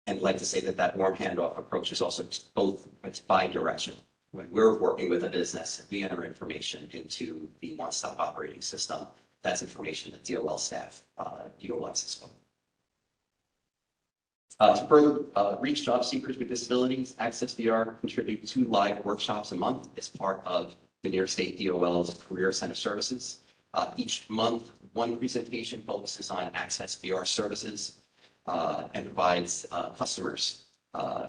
And I'd like to say that that warm handoff approach is also both, it's bi-directional. When we're working with a business, we enter information into the one-stop operating system. That's information that DOL staff utilizes. To further reach job seekers with disabilities, ACCESS-VR contributes 2 live workshops a month as part of the New York State DOL's Career Center Services. Each month, one presentation focuses on ACCESS-VR services and provides customers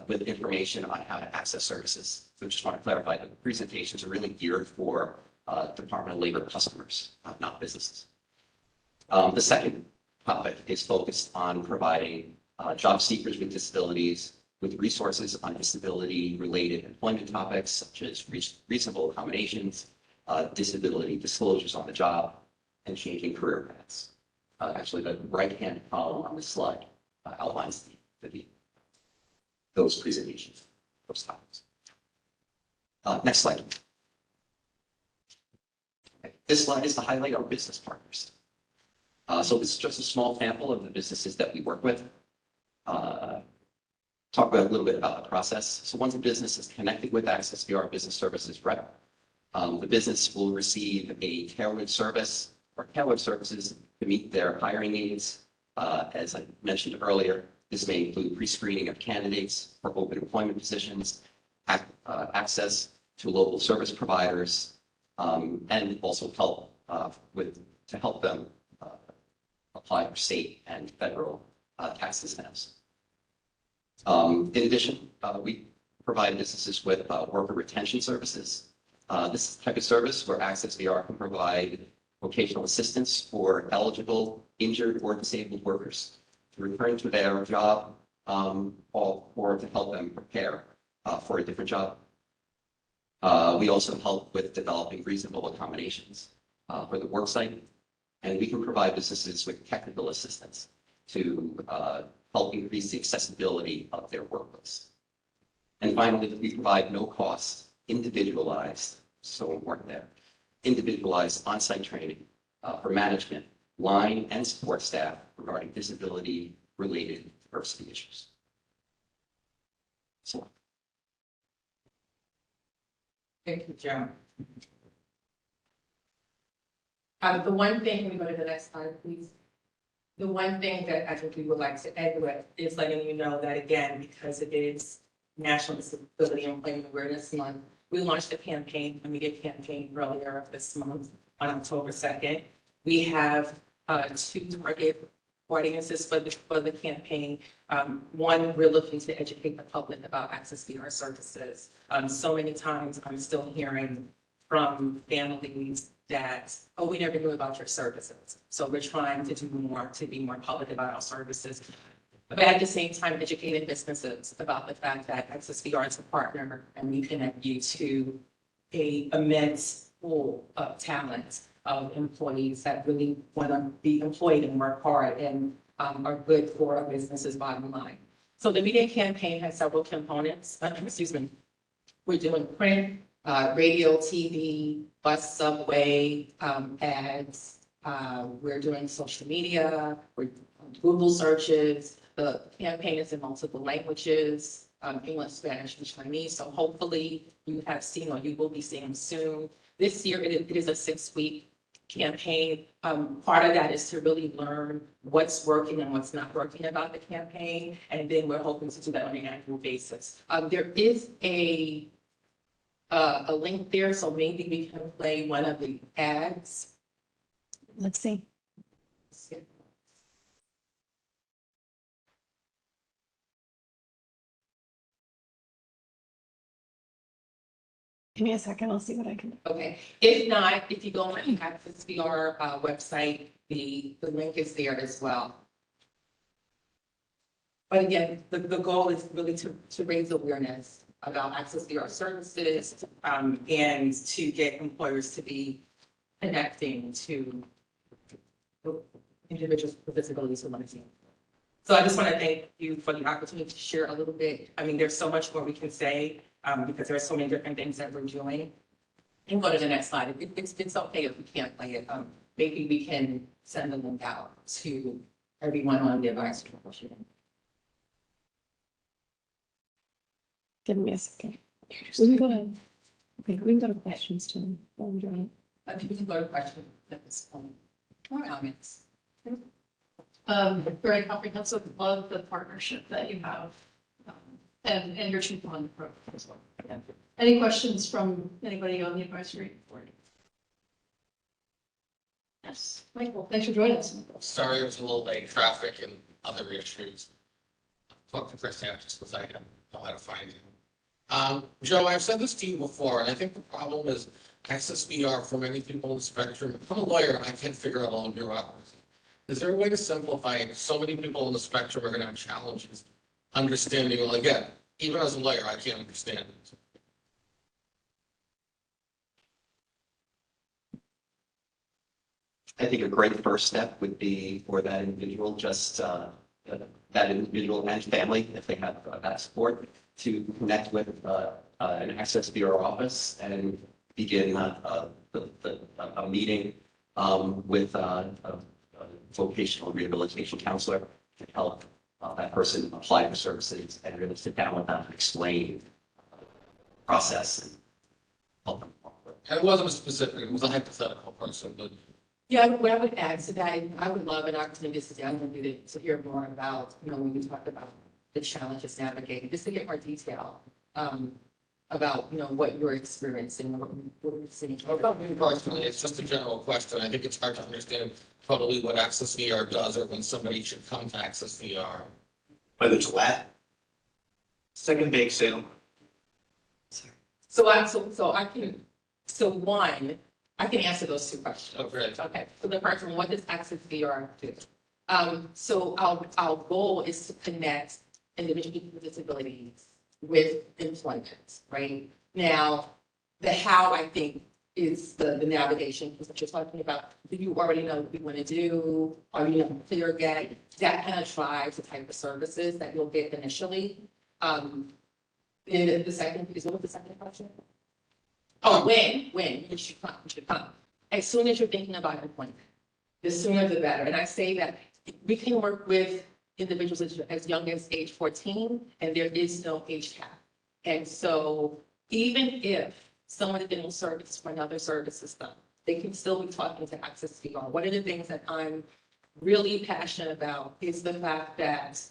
with information on how to access services. So just want to clarify that the presentations are really geared for Department of Labor customers, not businesses. The second topic is focused on providing job seekers with disabilities with resources on disability-related employment topics such as reasonable accommodations, disability disclosures on the job, and changing career paths. Actually, the right-hand column on this slide outlines those presentations, those topics. Next slide. This slide is to highlight our business partners. So this is just a small sample of the businesses that we work with. Talk about a little bit about the process. So once a business is connected with ACCESS-VR Business Services rep, the business will receive a tailored service or tailored services to meet their hiring needs. As I mentioned earlier, this may include pre-screening of candidates for open employment positions, access to local service providers, and also help to help them apply for state and federal tax incentives. In addition, we provide businesses with worker retention services. This type of service where ACCESS-VR can provide vocational assistance for eligible, injured, or disabled workers to return to their job or to help them prepare for a different job. We also help with developing reasonable accommodations for the work site, and we can provide businesses with technical assistance to help increase the accessibility of their workplace. And finally, we provide no-cost, individualized, so important there, individualized on-site training for management, line, and support staff regarding disability-related diversity issues. So. Thank you, Joe. The one thing, can we go to the next slide, please? The one thing that I think we would like to end with is letting you know that, again, because it is National Disability Employment Awareness Month, we launched a campaign, a media campaign earlier this month on October 2nd. We have 2 target audiences for the campaign. One, we're looking to educate the public about ACCESS-VR services. So many times I'm still hearing from families that, oh, we never knew about your services. So we're trying to do more to be more public about our services. But at the same time, educating businesses about the fact that ACCESS-VR is a partner and we connect you to an immense pool of talent of employees that really want to be employed and work hard and are good for a business's bottom line. So the media campaign has several components. Excuse me. We're doing print, radio, TV, bus, subway, ads. We're doing social media, we're Google searches. The campaign is in multiple languages, English, Spanish, and Chinese. So hopefully you have seen or you will be seeing soon. This year it is a 6-week campaign. Part of that is to really learn what's working and what's not working about the campaign. And then we're hoping to do that on an annual basis. There is a link there, so maybe we can play one of the ads. Let's see. Give me a second, I'll see what I can do. Okay, if not, if you go on the ACCESS-VR website, the link is there as well. But again, the goal is really to raise awareness about ACCESS-VR services and to get employers to be connecting to individuals with disabilities who want to see. So I just want to thank you for the opportunity to share a little bit. I mean, there's so much more we can say because there are so many different things that we're doing. And go to the next slide. It's okay if we can't play it. Maybe we can send the link out to everyone on the advisory board. Give me a second. We can go to, okay, we can go to questions too. We can go to questions at this point. More comments. Very comprehensive, love the partnership that you have, and your chief on the program as well. Yeah. Any questions from anybody on the advisory board? Yes, Michael, thanks for joining us. Sorry, it was a little late, traffic and other issues. Talk to Chris after because I don't know how to find him. Joe, I've said this to you before, and I think the problem is ACCESS-VR for many people on the spectrum. I'm a lawyer and I can't figure out all of bureaucracy. Is there a way to simplify it? So many people on the spectrum are going to have challenges understanding. Well, again, even as a lawyer, I can't understand it. I think a great first step would be for that individual, just that individual and family, if they have that support, to connect with an ACCESS-VR office and begin a meeting with a vocational rehabilitation counselor to help that person apply for services and really sit down with them and explain the process and help them. And it wasn't a specific, it was a hypothetical person, but Yeah, what I would add to that, I would love an opportunity to sit down with you to hear more about, when you talked about the challenges navigating, just to get more detail about, what you're experiencing, what you're seeing. about me personally, it's just a general question. I think it's hard to understand probably what ACCESS-VR does or when somebody should come to ACCESS-VR. Whether it's lat, second bake sale. I can answer those two questions. Oh, great. Okay, so the first one, what does ACCESS-VR do? So our goal is to connect individuals with disabilities with employment, right? Now, the how, I think, is the navigation, is what you're talking about. Do you already know what you want to do? Are you not clear yet? That kind of drives the type of services that you'll get initially. And the second is, what was the second question? Oh, when you should come. As soon as you're thinking about employment, the sooner the better. And I say that we can work with individuals as young as age 14, and there is no age cap. And so even if someone is getting service for another service system, they can still be talking to ACCESS-VR. One of the things that I'm really passionate about is the fact that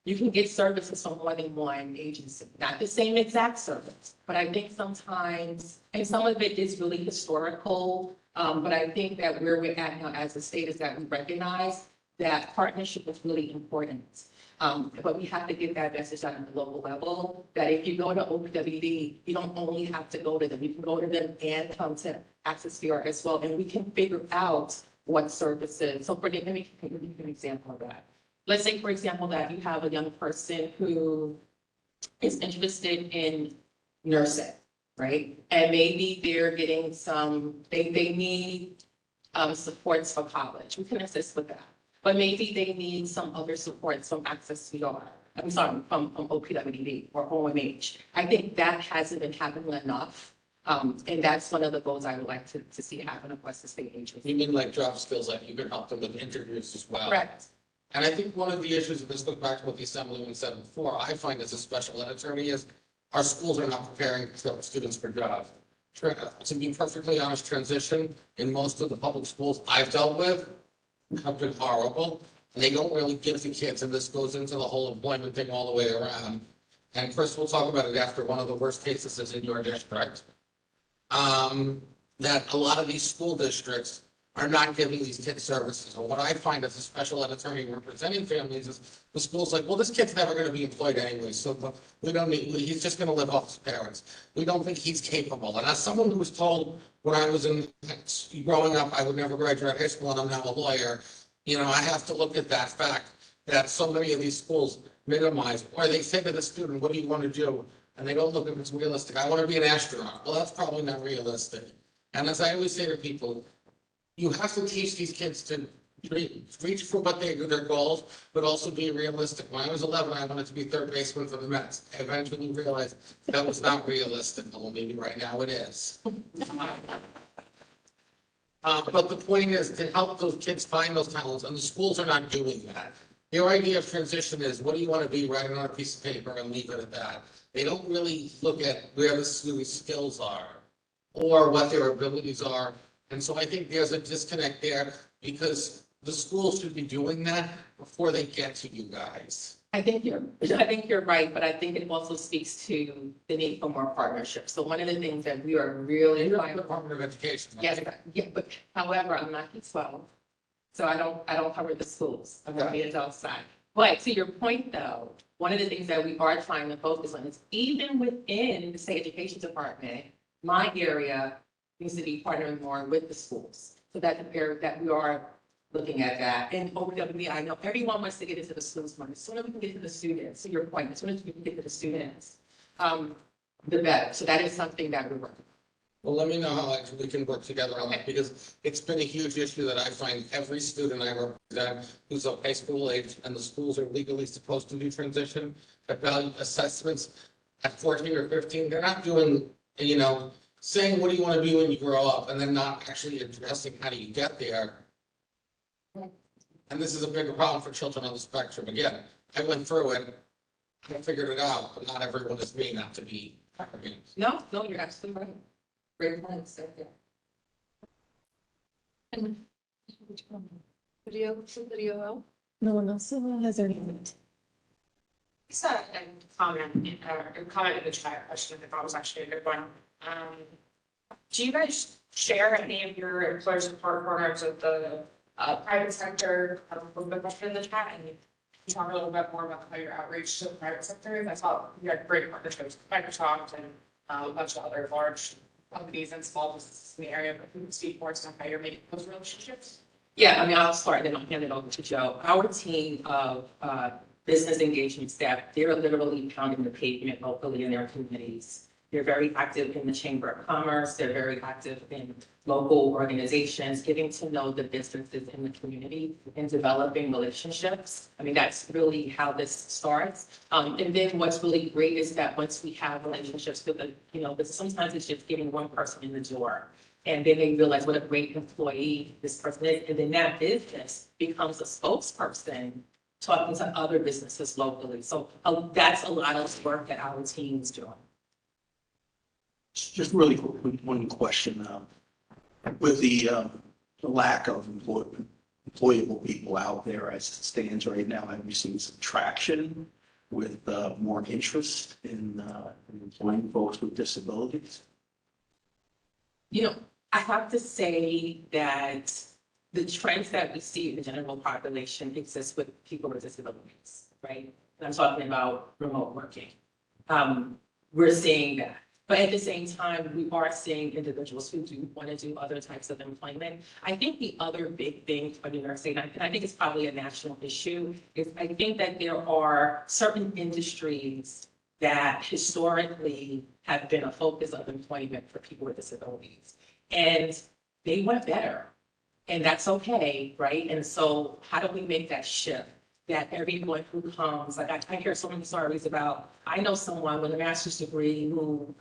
you can get services from more than one agency, not the same exact service, but I think sometimes, and some of it is really historical, but I think that where we're at now as a state is that we recognize that partnership is really important. But we have to get that message out at the local level, that if you go to OPWD, you don't only have to go to them, you can go to them and come to ACCESS-VR as well, and we can figure out what services. So let me give you an example of that. Let's say, for example, that you have a young person who is interested in nursing, right? And maybe they're getting they need supports for college. We can assist with that. But maybe they need some other supports from ACCESS-VR. I'm sorry, from OPWD or OMH. I think that hasn't been happening enough. And that's one of the goals I would like to see happen across the state agency. You mean like job skills, like you can help them with interviews as well? Correct. And I think one of the issues, if this goes back to what the Assemblyman said before, I find as a special ed attorney is our schools are not preparing students for jobs. To be perfectly honest, transition in most of the public schools I've dealt with have been horrible. And they don't really give the kids, and this goes into the whole employment thing all the way around. And Chris will talk about it after. One of the worst cases is in your district. That a lot of these school districts are not giving these kids services. And what I find as a special ed attorney representing families is the school's like, well, this kid's never going to be employed anyway, so we don't need, he's just going to live off his parents. We don't think he's capable. And as someone who was told when I was growing up, I would never graduate high school and I'm now a lawyer, you know, I have to look at that fact that so many of these schools minimize, or they say to the student, what do you want to do? And they don't look if it's realistic. I want to be an astronaut. Well, that's probably not realistic. And as I always say to people, you have to teach these kids to reach for what their goals, but also be realistic. When I was 11, I wanted to be third baseman for the Mets. I eventually realized that was not realistic. Well, maybe right now it is. But the point is to help those kids find those talents, and the schools are not doing that. Their idea of transition is, what do you want to be? Write it on a piece of paper and leave it at that. They don't really look at where the student's skills are or what their abilities are. And so I think there's a disconnect there because the schools should be doing that before they get to you guys. I think you're right, but I think it also speaks to the need for more partnerships. So one of the things that we are really You're the Department of Education. Yes, yeah, but however, I'm not K-12, so I don't cover the schools. I'm on the adult side. But to your point though, one of the things that we are trying to focus on is even within the state education department, my area needs to be partnering more with the schools. So that we are looking at that. And OWB, I know everyone wants to get into the schools more. The sooner we can get to the students, to your point, as soon as we can get to the students, the better. So that is something that we're working on. Well, let me know how we can work together on that, because it's been a huge issue that I find every student I represent who's of high school age, and the schools are legally supposed to do transition assessments at 14 or 15. They're not doing, you know, saying, what do you want to be when you grow up? And then not actually addressing how do you get there. And this is a bigger problem for children on the spectrum. Again, I went through it, I figured it out, but not everyone is me not to be. No, you're absolutely right. Great points. And video out? No one else has their hand. Just a comment in the chat question I thought was actually a good one. Do you guys share any of your employer support programs with the private sector? A little bit question in the chat, and you can talk a little bit more about how your outreach to the private sector. I thought you had great partnerships with Microsoft and a bunch of other large companies and small businesses in the area, but can you speak more to how you're making those relationships? Yeah, I mean, I'll start, then I'll hand it over to Joe. Our team of business engagement staff, they're literally pounding the pavement locally in their communities. They're very active in the Chamber of Commerce. They're very active in local organizations, getting to know the businesses in the community and developing relationships. I mean, that's really how this starts. And then what's really great is that once we have relationships with the, you know, but sometimes it's just getting one person in the door. And then they realize what a great employee this person is. And then that business becomes a spokesperson talking to other businesses locally. So that's a lot of work that our team is doing. Just really quick, one question. With the lack of employable people out there as it stands right now, have you seen some traction with more interest in employing folks with disabilities? You know, I have to say that the trends that we see in the general population exist with people with disabilities, right? And I'm talking about remote working. We're seeing that. But at the same time, we are seeing individuals who do want to do other types of employment. I think the other big thing for New York State, and I think it's probably a national issue, is I think that there are certain industries that historically have been a focus of employment for people with disabilities. And they want better. And that's okay, right? And so how do we make that shift? That everyone who comes, like I hear so many stories about, I know someone with a master's degree who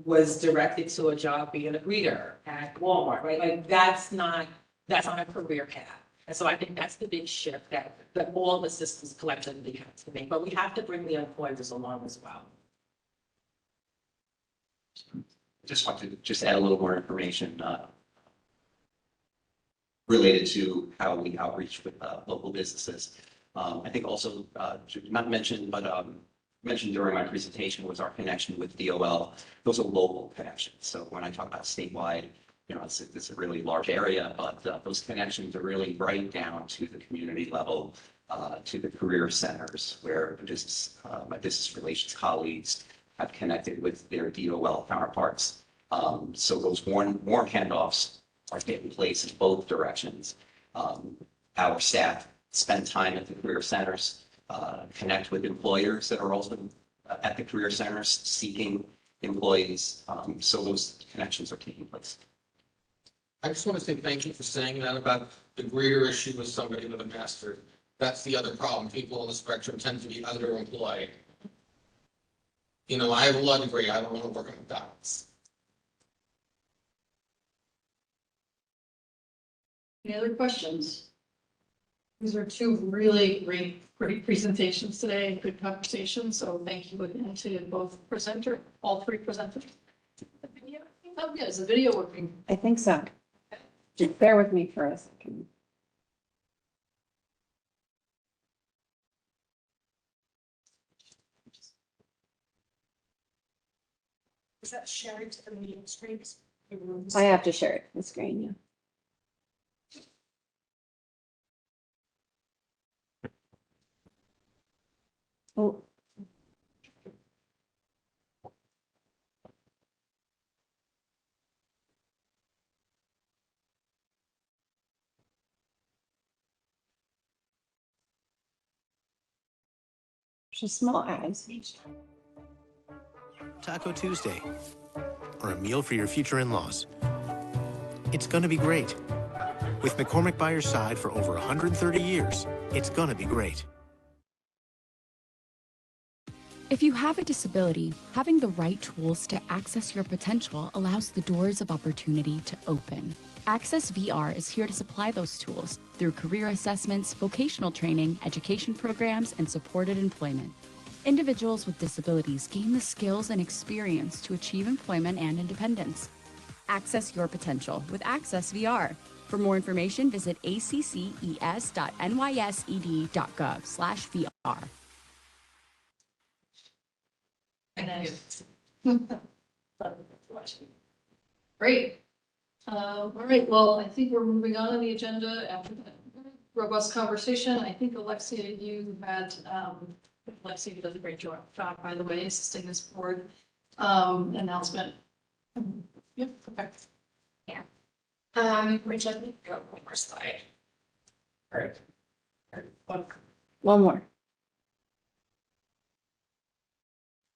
was directed to a job being a greeter at Walmart, right? Like that's not a career path. And so I think that's the big shift that all the systems collectively have to make, but we have to bring the employers along as well. Just want to add a little more information related to how we outreach with local businesses. I think also not mentioned, but mentioned during my presentation was our connection with DOL. Those are local connections. So when I talk about statewide, it's a really large area, but those connections are really right down to the community level, to the career centers where my business relations colleagues have connected with their DOL counterparts. So those warm handoffs are taking place in both directions. Our staff spend time at the career centers, connect with employers that are also at the career centers seeking employees. So those connections are taking place. I just want to say thank you for saying that about the greater issue with somebody with a master's. That's the other problem. People on the spectrum tend to be underemployed. I have a law degree. I don't want to work on McDonald's. Any other questions? These are two really great presentations today, good conversations, so thank you again to all three presenters. The video? Oh, yeah, is the video working? I think so. Just bear with me for a second. Is that sharing to the meeting streams? I have to share it, the screen, yeah. Oh. Just small eyes. Taco Tuesday, or a meal for your future in-laws. It's gonna be great. With McCormick by your side for over 130 years, it's gonna be great. If you have a disability, having the right tools to access your potential allows the doors of opportunity to open. ACCESS-VR is here to supply those tools through career assessments, vocational training, education programs, and supported employment. Individuals with disabilities gain the skills and experience to achieve employment and independence. Access your potential with ACCESS-VR. For more information, visit acces.nysed.gov/VR. Thank you. Great. All right, well, I think we're moving on the agenda after that robust conversation. I think Alexia, you had, Alexia does a great job, by the way, assisting this board announcement. Yep, okay. Yeah. Rich, let me go one more slide. All right. One more.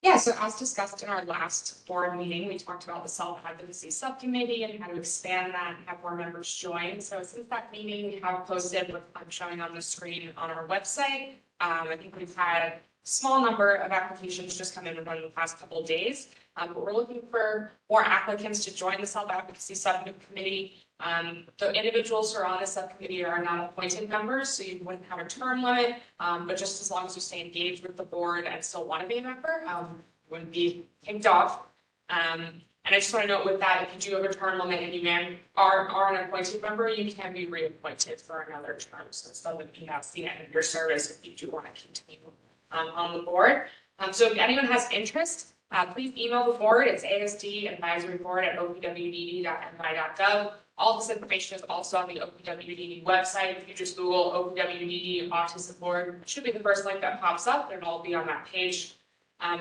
Yeah, so as discussed in our last board meeting, we talked about the Self-Advocacy Subcommittee and how to expand that and have more members join. So since that meeting, we have posted what I'm showing on the screen on our website. I think we've had a small number of applications just come in within the past couple of days. But we're looking for more applicants to join the Self-Advocacy Subcommittee. The individuals who are on the subcommittee are not appointed members, so you wouldn't have a term limit, but just as long as you stay engaged with the board and still want to be a member, you wouldn't be kicked off. And I just want to note with that, if you do have a term limit and you are an appointed member, you can be reappointed for another term. So it's not that you have the end of your service if you do want to continue on the board. So if anyone has interest, please email the board. It's asdadvisoryboard@opwdd.ny.gov. All this information is also on the OPWDD website. If you just Google OPWDD Autism Board, it should be the first link that pops up. It'll all be on that page.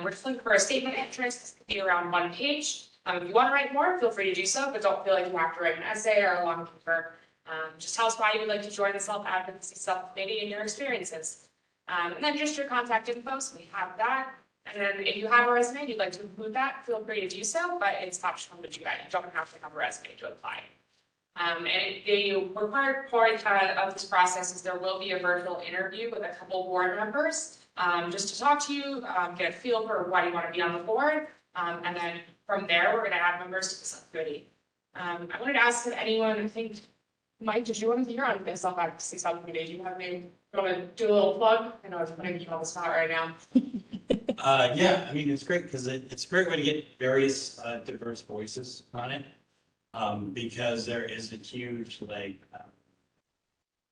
We're just looking for a statement of interest. This could be around 1 page. If you want to write more, feel free to do so, but don't feel like you have to write an essay or a long paper. Just tell us why you would like to join the Self-Advocacy Subcommittee and your experiences. And then just your contact info, so we have that. And then if you have a resume and you'd like to include that, feel free to do so, but it's optional to do that. You don't have to have a resume to apply. And the required point of this process is there will be a virtual interview with a couple board members, just to talk to you, get a feel for why you want to be on the board. And then from there, we're going to add members to the subcommittee. I wanted to ask if anyone, I think, Mike, did you want to be here on the Self-Advocacy Subcommittee? Do you have any, want to do a little plug? I know I'm putting you on the spot right now. Yeah, I mean, it's great because it's a great way to get various diverse voices on it. Because there is a huge,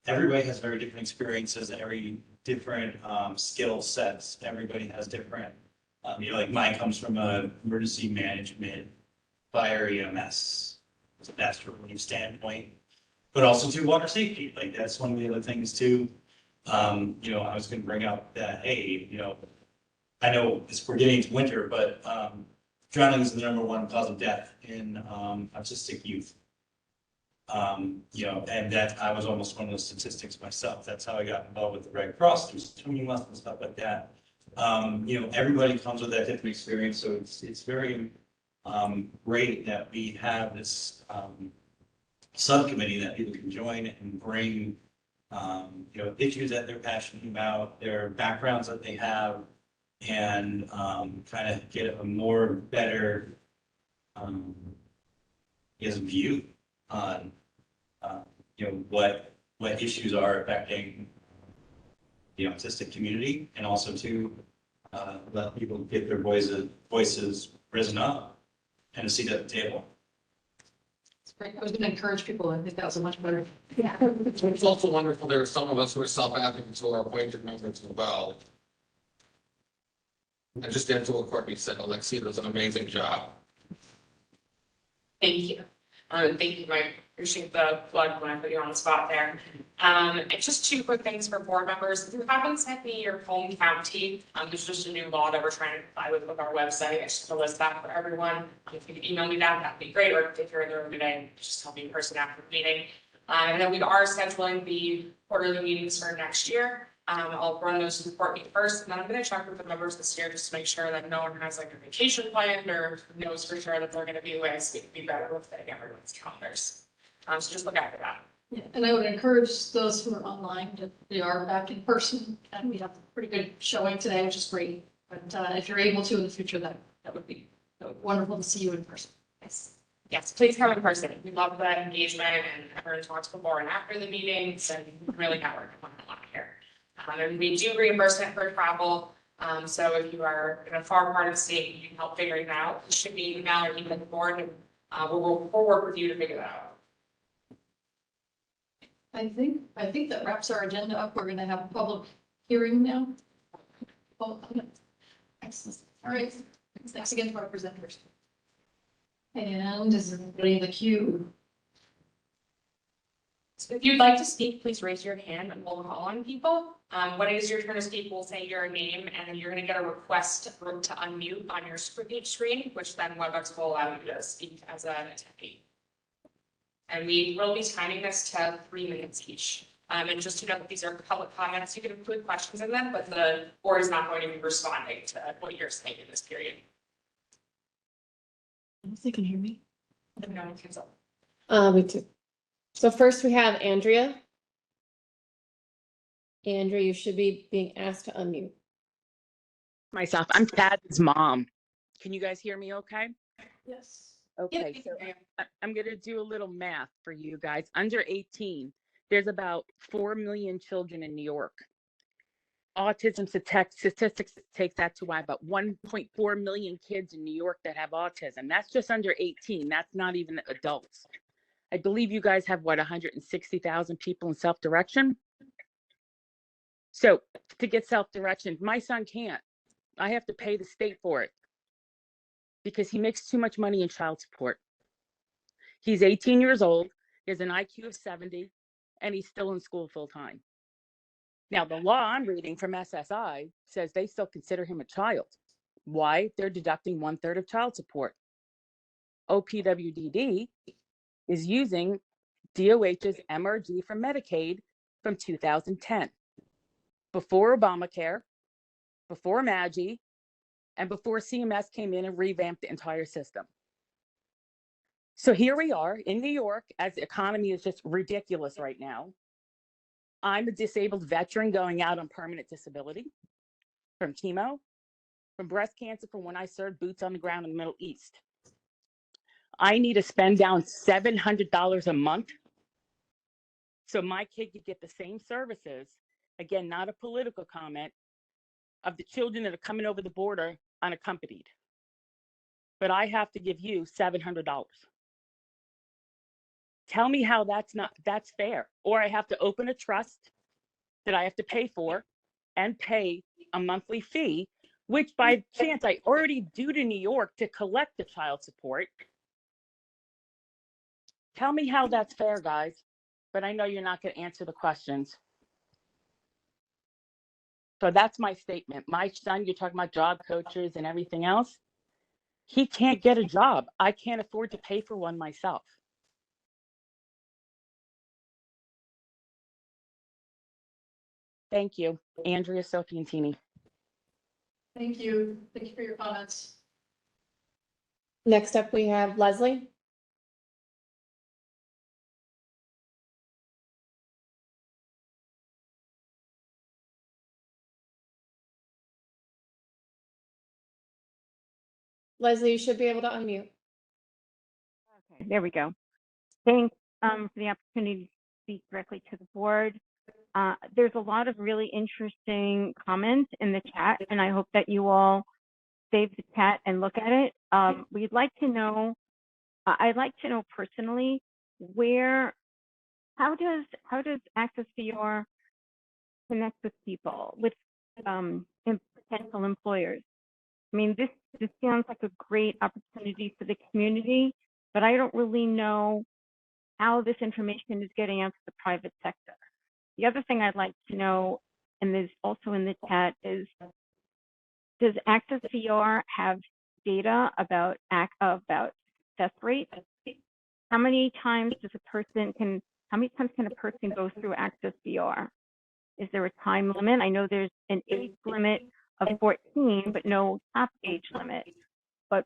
everybody has very different experiences, every different skill sets. Everybody has different, like mine comes from a emergency management, fire EMS a master review standpoint, but also to water safety. Like that's one of the other things too. You know, I was going to bring up that, hey, you know, I know we're getting into winter, but drowning is the #1 cause of death in autistic youth. You know, and that I was almost one of those statistics myself. That's how I got involved with the Red Cross through swimming lessons and stuff like that. You know, everybody comes with that different experience, so it's very great that we have this subcommittee that people can join and bring you know, issues that they're passionate about, their backgrounds that they have, and kind of get a more better view on you know what issues are affecting the autistic community, and also to let people get their voices risen up and a seat at the table. It's great. I was going to encourage people. I think that was a much better. Yeah. It's also wonderful, there are some of us who are self-advocates who are appointed members as well. And just to what Courtney said, Alexia does an amazing job. Thank you. Thank you, Mike. Appreciate the plug when I put you on the spot there. And just 2 quick things for board members. If you haven't sent me your home county, there's just a new law that we're trying to apply with our website. I just list that for everyone. If you could email me that'd be great. Or if you're in the room today, just tell me in person after the meeting. And then we are scheduling the quarterly meetings for next year. I'll run those to report me first, and then I'm going to check with the members this year just to make sure that no one has like a vacation planned or knows for sure that they're going to be away, so we can be better with everyone's calendars. So just look after that. Yeah, and I would encourage those who are online that they are back in person, and we have a pretty good showing today, which is great. But if you're able to in the future, that would be wonderful to see you in person. Yes, please come in person. We love that engagement, and everyone talks before and after the meetings, and really network a lot here. And we do reimbursement for travel. So if you are in a far part of the state, you can help figuring that out. It should be email or email the board, and we'll work with you to figure that out. I think that wraps our agenda up. We're going to have a public hearing now. Oh, excellent. All right. Thanks again to our presenters. And is everybody in the queue? So if you'd like to speak, please raise your hand and we'll call on people. When it is your turn to speak, we'll say your name, and then you're going to get a request to unmute on your screen, which then WebEx will allow you to speak as an attendee. And we will be timing this to 3 minutes each. And just to note that these are public comments, you can include questions in them, but the board is not going to be responding to what you're saying in this period. I don't know if they can hear me. No one can tell. Me too. So first we have Andrea. Andrea, you should be being asked to unmute. Myself, I'm Tad's mom. Can you guys hear me okay? Yes. Okay, so I'm going to do a little math for you guys. Under 18, there's about 4 million children in New York. Autism statistics take that to about 1.4 million kids in New York that have autism. That's just under 18. That's not even adults. I believe you guys have, what, 160,000 people in self-direction? So to get self-direction, my son can't. I have to pay the state for it because he makes too much money in child support. He's 18 years old, he has an IQ of 70, and he's still in school full-time. Now, the law I'm reading from SSI says they still consider him a child. Why? They're deducting 1/3 of child support. OPWDD is using DOH's MRG from Medicaid from 2010, before Obamacare, before MAGI, and before CMS came in and revamped the entire system. So here we are in New York, as the economy is just ridiculous right now. I'm a disabled veteran going out on permanent disability from chemo, from breast cancer, from when I served boots on the ground in the Middle East. I need to spend down $700 a month so my kid could get the same services, again, not a political comment, of the children that are coming over the border unaccompanied. But I have to give you $700. Tell me how that's fair. Or I have to open a trust that I have to pay for and pay a monthly fee, which by chance I already do to New York to collect the child support. Tell me how that's fair, guys. But I know you're not going to answer the questions. So that's my statement. My son, you're talking about job coaches and everything else. He can't get a job. I can't afford to pay for one myself. Thank you. Andrea Sofiantini. Thank you. Thank you for your comments. Next up, we have Leslie. Leslie, you should be able to unmute. Okay, there we go. Thanks for the opportunity to speak directly to the board. There's a lot of really interesting comments in the chat, and I hope that you all save the chat and look at it. We'd like to know, I'd like to know personally, how does ACCESS-VR connect with people, with potential employers? I mean, this sounds like a great opportunity for the community, but I don't really know how this information is getting out to the private sector. The other thing I'd like to know, and there's also in the chat, is does ACCESS-VR have data about success rate? How many times can a person go through ACCESS-VR? Is there a time limit? I know there's an age limit of 14, but no top age limit. But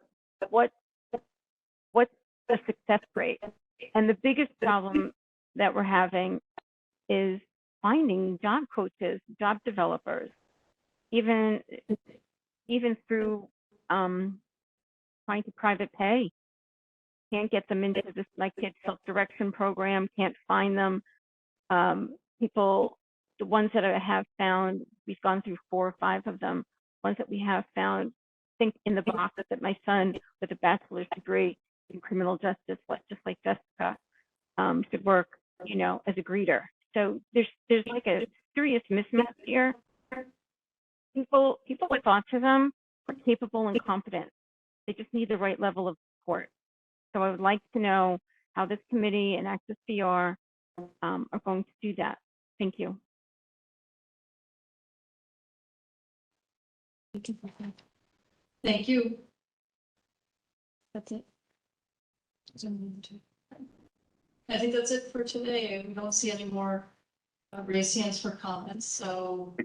what's the success rate? And the biggest problem that we're having is finding job coaches, job developers, even through trying to private pay. Can't get them into this like kid self-direction program, can't find them. People, the ones that I have found, we've gone through 4 or 5 of them, ones that we have found, think in the box that my son with a bachelor's degree in criminal justice, just like Jessica, could work, as a greeter. So there's like a serious mismatch here. People with autism are capable and competent. They just need the right level of support. So I would like to know how this committee and ACCESS-VR are going to do that. Thank you. Thank you. That's it. I think that's it for today. We don't see any more raised hands for comments. So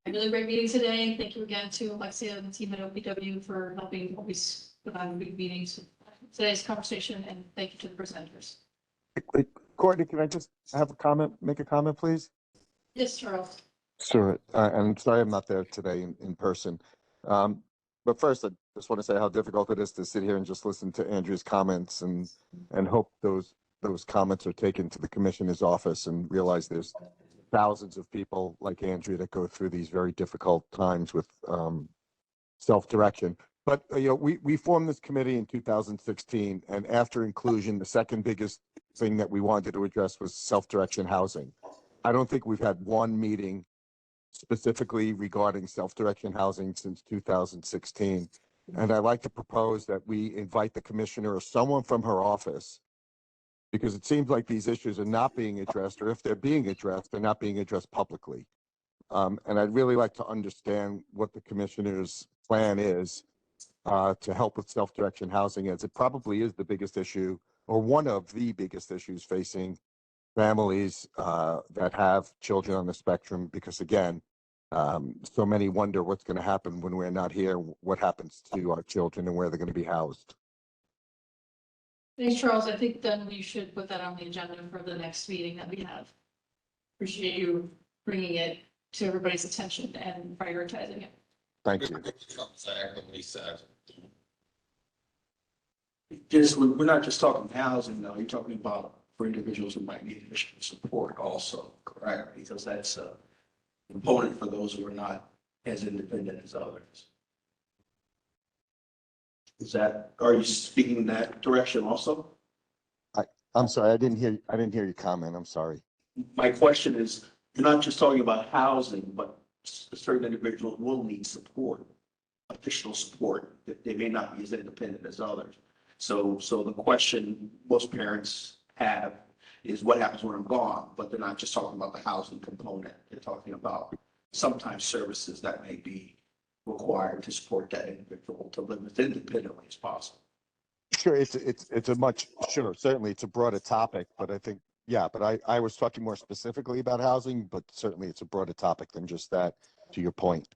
really great meeting today. Thank you again to Alexia and the team at OPW for helping always put on big meetings. Today's conversation, and thank you to the presenters. Wait, Courtney, can I just make a comment, please? Yes, Charles. Sure. And I'm sorry I'm not there today in person. But first, I just want to say how difficult it is to sit here and just listen to Andrew's comments and hope those comments are taken to the commissioner's office and realize there's thousands of people like Andrew that go through these very difficult times with self-direction. But we formed this committee in 2016, and after inclusion, the second biggest thing that we wanted to address was self-direction housing. I don't think we've had one meeting specifically regarding self-direction housing since 2016. And I'd like to propose that we invite the commissioner or someone from her office, because it seems like these issues are not being addressed, or if they're being addressed, they're not being addressed publicly. And I'd really like to understand what the commissioner's plan is to help with self-direction housing, as it probably is the biggest issue, or one of the biggest issues facing families that have children on the spectrum, because again, so many wonder what's going to happen when we're not here, what happens to our children and where they're going to be housed. Thanks, Charles. I think then we should put that on the agenda for the next meeting that we have. Appreciate you bringing it to everybody's attention and prioritizing it. Thank you. We're not just talking housing, though. You're talking about for individuals who might need additional support also, correct? Because that's a component for those who are not as independent as others. Are you speaking in that direction also? I'm sorry, I didn't hear your comment. I'm sorry. My question is, you're not just talking about housing, but certain individuals will need support, additional support, that they may not be as independent as others. So the question most parents have is what happens when I'm gone, but they're not just talking about the housing component. They're talking about sometimes services that may be required to support that individual to live as independently as possible. Sure, it's a much, sure, certainly it's a broader topic, but I think, yeah, but I was talking more specifically about housing, but certainly it's a broader topic than just that, to your point.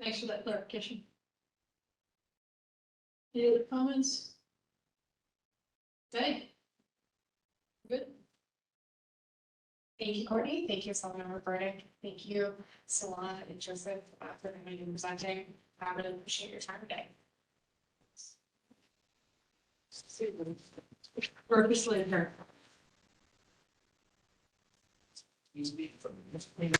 Thanks for that clarification. Any other comments? Okay. Good. Thank you, Courtney. Thank you, Self-Advocacy Burdick. Thank you, Ceylane and Joseph, for coming and presenting. I really appreciate your time today. We're officially adjourned. Excuse me.